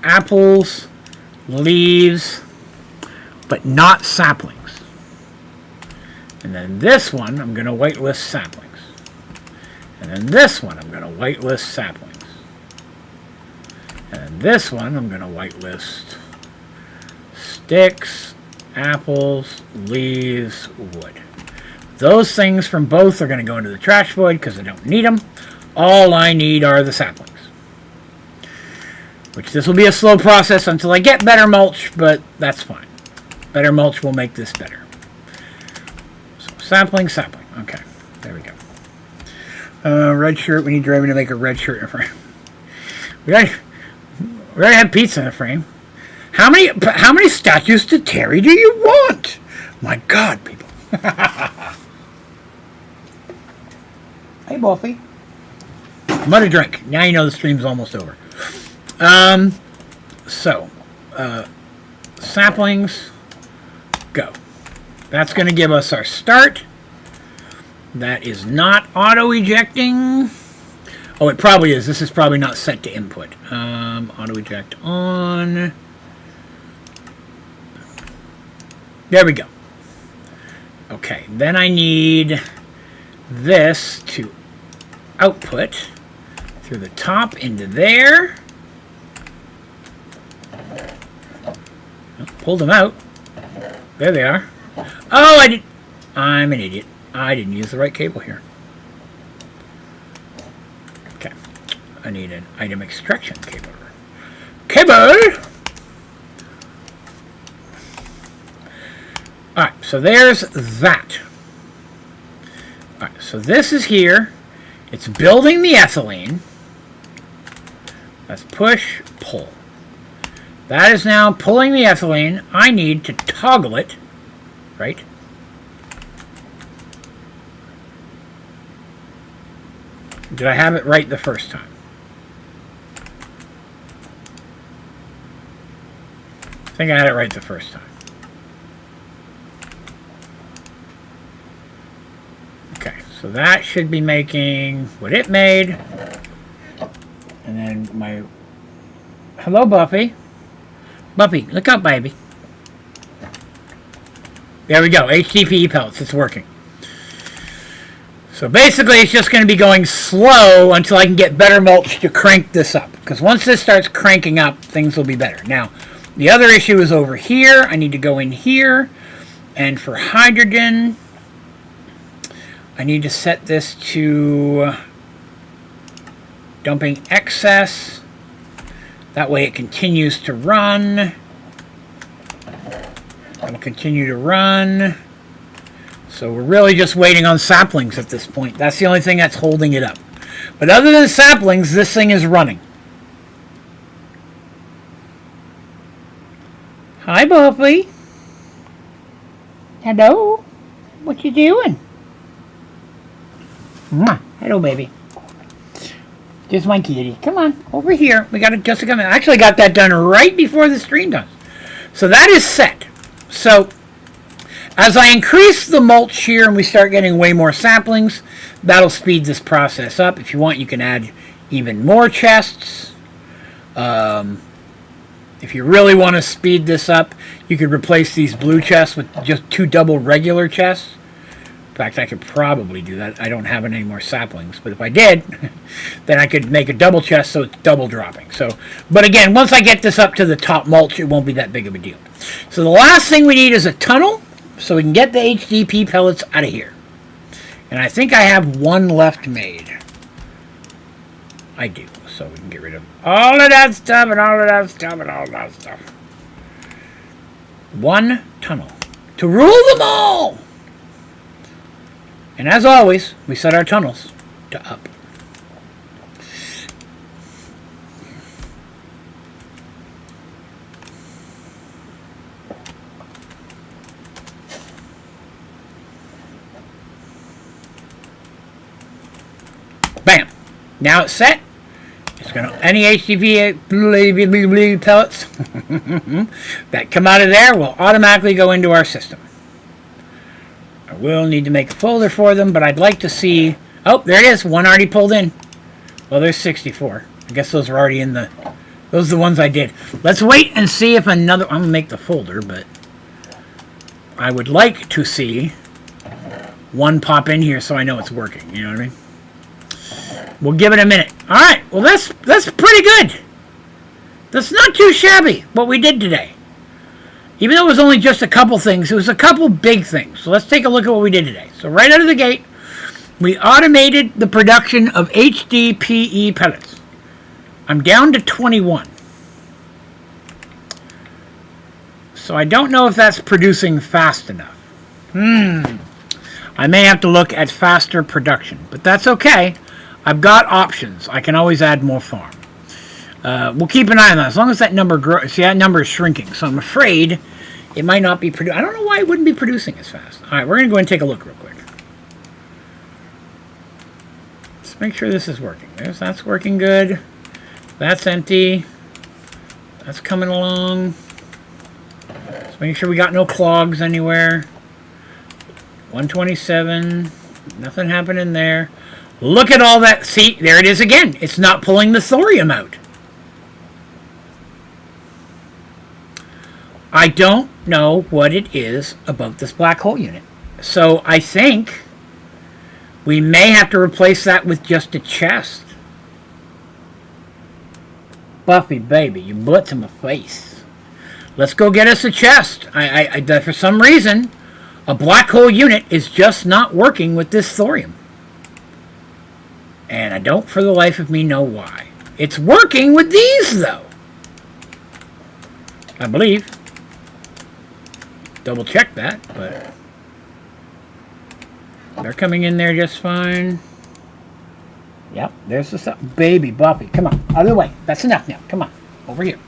apples, leaves, but not saplings. And then this one, I'm going to whitelist saplings. And then this one, I'm going to whitelist saplings. And then this one, I'm going to whitelist sticks, apples, leaves, wood. Those things from both are going to go into the trash void because I don't need them. All I need are the saplings. Which this will be a slow process until I get better mulch, but that's fine. Better mulch will make this better. Sapling, sapling. Okay, there we go. Red shirt. We need Draven to make a red shirt in a frame. We already have pizza in a frame. How many statues to Terry do you want? My God, people. Hey, Wolfie. I'm gonna drink. Now you know the stream's almost over. Saplings, go. That's going to give us our start. That is not auto-ejecting. Oh, it probably is. This is probably not set to input. Auto-eject on. There we go. Okay, then I need this to output through the top into there. Pulled them out. There they are. Oh, I'm an idiot. I didn't use the right cable here. I need an item extraction cable. Cable! Alright, so there's that. Alright, so this is here. It's building the ethylene. Let's push, pull. That is now pulling the ethylene. I need to toggle it, right? Did I have it right the first time? I think I had it right the first time. Okay, so that should be making what it made. And then my... Hello, Buffy. Buffy, look up, baby. There we go. HDPE pellets. It's working. So basically, it's just going to be going slow until I can get better mulch to crank this up. Because once this starts cranking up, things will be better. Now, the other issue is over here. I need to go in here. And for hydrogen, I need to set this to dumping excess. That way it continues to run. It'll continue to run. So we're really just waiting on saplings at this point. That's the only thing that's holding it up. But other than saplings, this thing is running. Hi, Buffy. Hello. What you doing? Mwah. Hello, baby. Just my kitty. Come on, over here. We got to just come in. I actually got that done right before the stream does. So that is set. So as I increase the mulch here and we start getting way more saplings, that'll speed this process up. If you want, you can add even more chests. If you really want to speed this up, you could replace these blue chests with just 2 double regular chests. In fact, I could probably do that. I don't have any more saplings, but if I did, then I could make a double chest so it's double dropping. So, but again, once I get this up to the top mulch, it won't be that big of a deal. So the last thing we need is a tunnel so we can get the HDPE pellets out of here. And I think I have one left made. I do, so we can get rid of all of that stuff and all of that stuff and all of that stuff. One tunnel to rule them all. And as always, we set our tunnels to up. Bam! Now it's set. It's going to, any HDPE pellets that come out of there will automatically go into our system. I will need to make a folder for them, but I'd like to see... Oh, there it is. One already pulled in. Well, there's 64. I guess those are already in the... Those are the ones I did. Let's wait and see if another... I'm going to make the folder, but... I would like to see one pop in here so I know it's working. You know what I mean? We'll give it a minute. Alright, well that's pretty good. That's not too shabby, what we did today. Even though it was only just a couple things, it was a couple big things. So let's take a look at what we did today. So right out of the gate, we automated the production of HDPE pellets. I'm down to 21. So I don't know if that's producing fast enough. I may have to look at faster production, but that's okay. I've got options. I can always add more farm. We'll keep an eye on that. As long as that number grows. See, that number is shrinking. So I'm afraid it might not be producing. I don't know why it wouldn't be producing as fast. All right, we're going to go and take a look real quick. Let's make sure this is working. That's working good. That's empty. That's coming along. Let's make sure we got no clogs anywhere. 127. Nothing happening there. Look at all that. See, there it is again. It's not pulling the thorium out. I don't know what it is about this black hole unit. So I think we may have to replace that with just a chest. Buffy, baby, you blitz in my face. Let's go get us a chest. For some reason, a black hole unit is just not working with this thorium. And I don't for the life of me know why. It's working with these, though. I believe. Double check that, but they're coming in there just fine. Yep, there's the stuff. Baby Buffy, come on. Out of the way. That's enough now. Come on. Over here.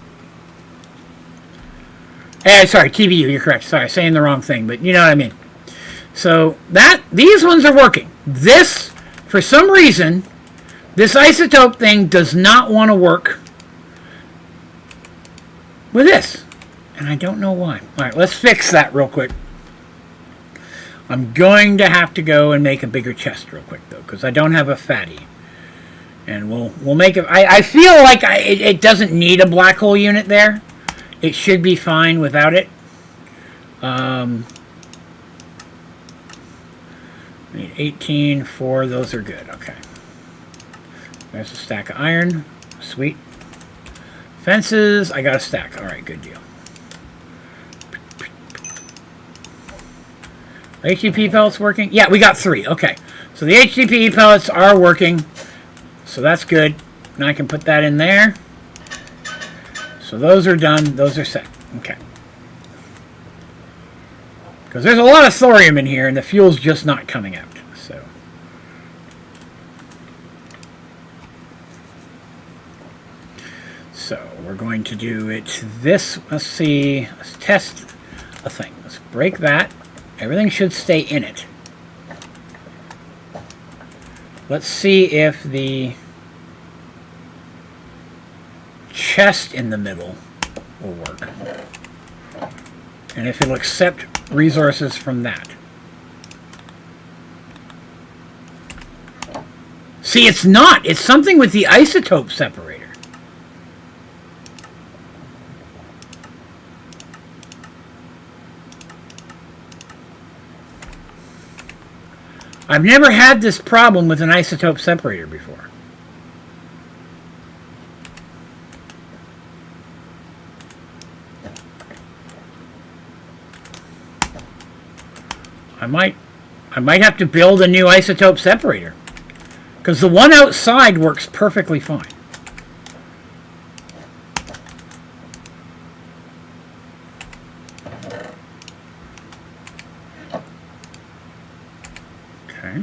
Sorry, TVU, you're correct. Sorry, saying the wrong thing, but you know what I mean. So, these ones are working. This, for some reason, this isotope thing does not want to work with this. And I don't know why. Alright, let's fix that real quick. I'm going to have to go and make a bigger chest real quick, though, because I don't have a fatty. And we'll make it... I feel like it doesn't need a black hole unit there. It should be fine without it. Need 18, 4, those are good. Okay. There's a stack of iron. Sweet. Fences, I got a stack. Alright, good deal. HDPE pellets working? Yeah, we got 3. Okay. So the HDPE pellets are working. So that's good. Now I can put that in there. So those are done. Those are set. Okay. Because there's a lot of thorium in here and the fuel's just not coming out. So we're going to do it this. Let's see. Let's test a thing. Let's break that. Everything should stay in it. Let's see if the chest in the middle will work. And if it'll accept resources from that. See, it's not. It's something with the isotope separator. I've never had this problem with an isotope separator before. I might have to build a new isotope separator, because the one outside works perfectly fine. Okay.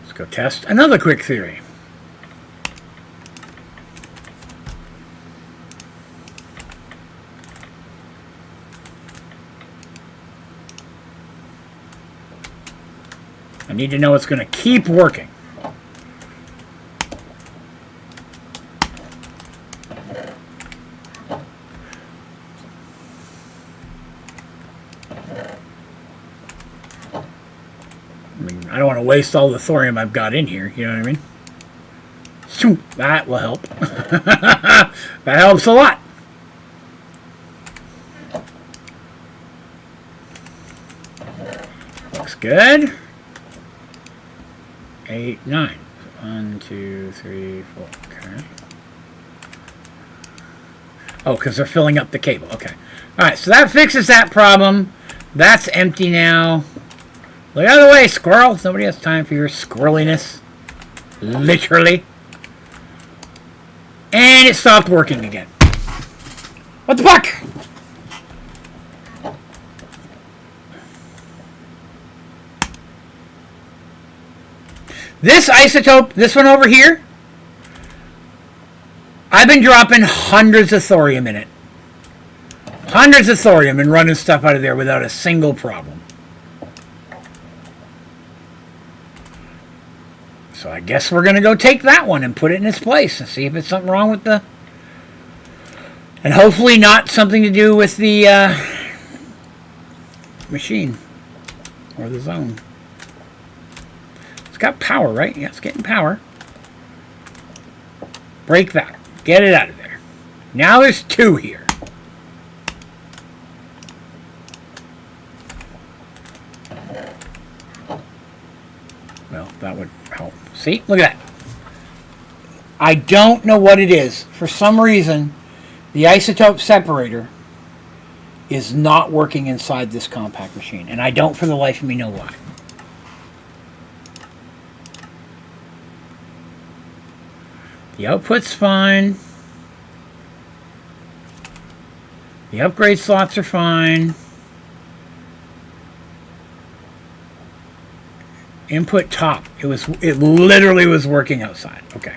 Let's go test another quick theory. I need to know it's going to keep working. I mean, I don't want to waste all the thorium I've got in here, you know what I mean? That will help. That helps a lot. Looks good. 8, 9. 1, 2, 3, 4. Okay. Oh, because they're filling up the cable. Okay. Alright, so that fixes that problem. That's empty now. Look out of the way, squirrel. Nobody has time for your squirreliness. Literally. And it stopped working again. What the fuck? This isotope, this one over here, I've been dropping hundreds of thorium in it. Hundreds of thorium and running stuff out of there without a single problem. So I guess we're going to go take that one and put it in its place and see if it's something wrong with the... And hopefully not something to do with the machine or the zone. It's got power, right? Yeah, it's getting power. Break that. Get it out of there. Now there's 2 here. Well, that would help. See? Look at that. I don't know what it is. For some reason, the isotope separator is not working inside this compact machine. And I don't for the life of me know why. The output's fine. The upgrade slots are fine. Input top. It literally was working outside. Okay.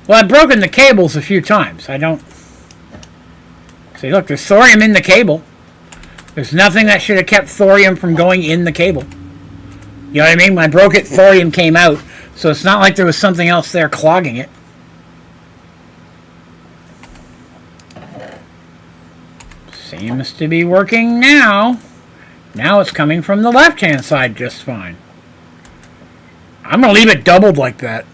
Well, I've broken the cables a few times. I don't... See, look, there's thorium in the cable. There's nothing that should have kept thorium from going in the cable. You know what I mean? When I broke it, thorium came out. So it's not like there was something else there clogging it. Seems to be working now. Now it's coming from the left-hand side just fine. I'm going to leave it doubled like that.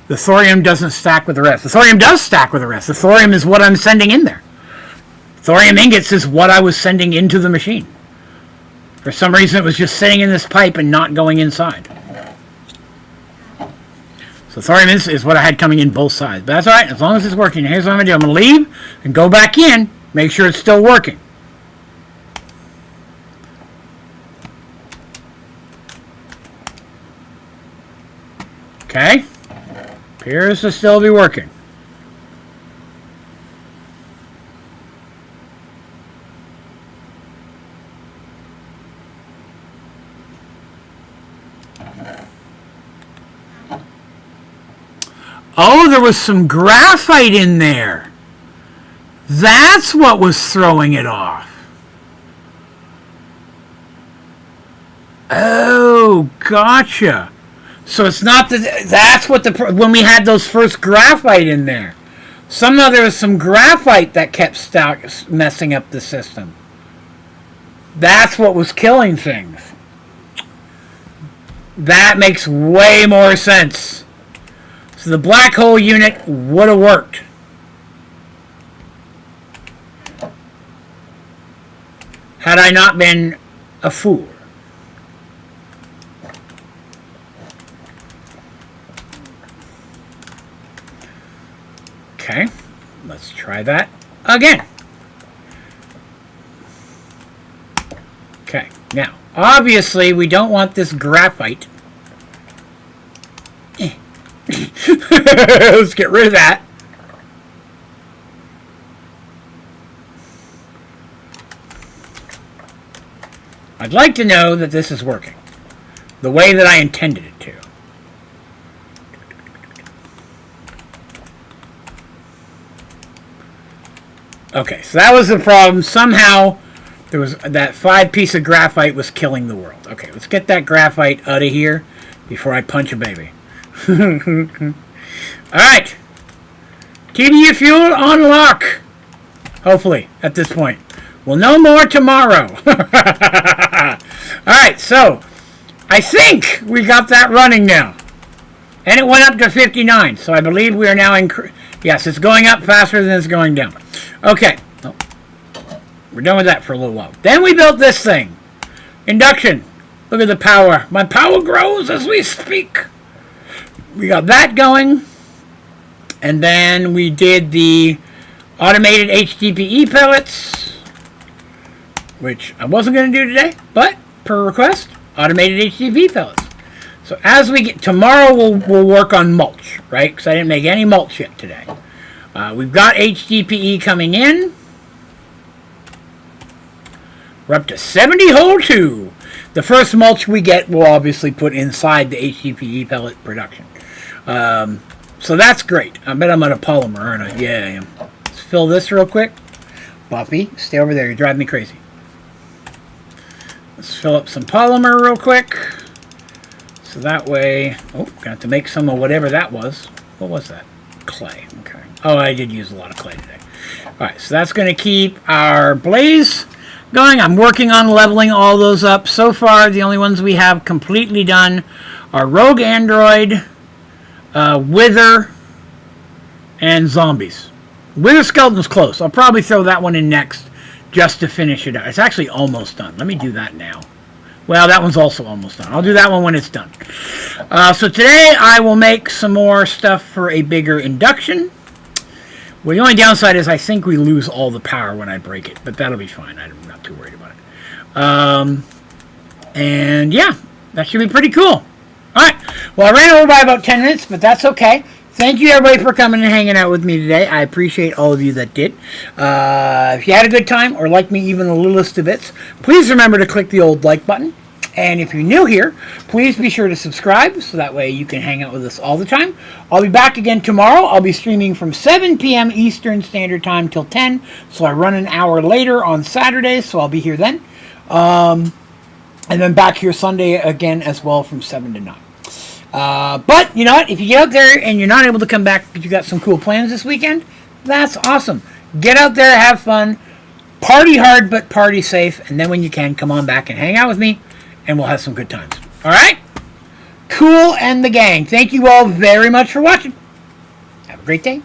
The thorium doesn't stack with the rest. The thorium does stack with the rest. The thorium is what I'm sending in there. Thorium ingots is what I was sending into the machine. For some reason, it was just sitting in this pipe and not going inside. So thorium is what I had coming in both sides. But that's all right, as long as it's working. Here's what I'm going to do. I'm going to leave and go back in, make sure it's still working. Okay. Appears to still be working. Oh, there was some graphite in there. That's what was throwing it off. Oh, gotcha. So it's not that. That's what when we had those first graphite in there. Somehow there was some graphite that kept messing up the system. That's what was killing things. That makes way more sense. So the black hole unit would have worked. Had I not been a fool. Okay, let's try that again. Okay, now, obviously we don't want this graphite. Let's get rid of that. I'd like to know that this is working the way that I intended it to. Okay, so that was the problem. Somehow, there was that 5-piece of graphite was killing the world. Okay, let's get that graphite out of here before I punch a baby. Alright. TBU fuel on lock. Hopefully, at this point. We'll know more tomorrow. Alright, so, I think we got that running now. And it went up to 59, so I believe we are now yes, it's going up faster than it's going down. Okay, oh, we're done with that for a little while. Then we built this thing. Induction. Look at the power. My power grows as we speak. We got that going. And then we did the automated HDPE pellets, which I wasn't going to do today, but per request, automated HDPE pellets. So as we get, tomorrow we'll work on mulch, right? Because I didn't make any mulch yet today. We've got HDPE coming in. We're up to 70 hole 2. The first mulch we get will obviously put inside the HDPE pellet production. So that's great. I bet I'm out of polymer, aren't I? Yeah, I am. Let's fill this real quick. Buffy, stay over there. You drive me crazy. Let's fill up some polymer real quick. So that way... Oh, got to make some of whatever that was. What was that? Clay. Okay. Oh, I did use a lot of clay today. Alright, so that's going to keep our blaze going. I'm working on leveling all those up. So far, the only ones we have completely done are Rogue Android, Wither, and Zombies. Wither Skeleton's close. I'll probably throw that one in next just to finish it out. It's actually almost done. Let me do that now. Well, that one's also almost done. I'll do that one when it's done. So today I will make some more stuff for a bigger induction. Well, the only downside is I think we lose all the power when I break it, but that'll be fine. I'm not too worried about it. And yeah, that should be pretty cool. All right. Well, I ran over by about 10 minutes, but that's okay. Thank you, everybody, for coming and hanging out with me today. I appreciate all of you that did. If you had a good time or liked me even the littlest of bits, please remember to click the old like button. And if you're new here, please be sure to subscribe so that way you can hang out with us all the time. I'll be back again tomorrow. I'll be streaming from 7 p.m. Eastern Standard Time till 10. So I run an hour later on Saturdays, so I'll be here then. And then back here Sunday again as well from 7 to 9. But, you know what? If you get out there and you're not able to come back because you got some cool plans this weekend, that's awesome. Get out there, have fun, party hard but party safe, and then when you can, come on back and hang out with me, and we'll have some good times. All right? Cool and the gang. Thank you all very much for watching. Have a great day.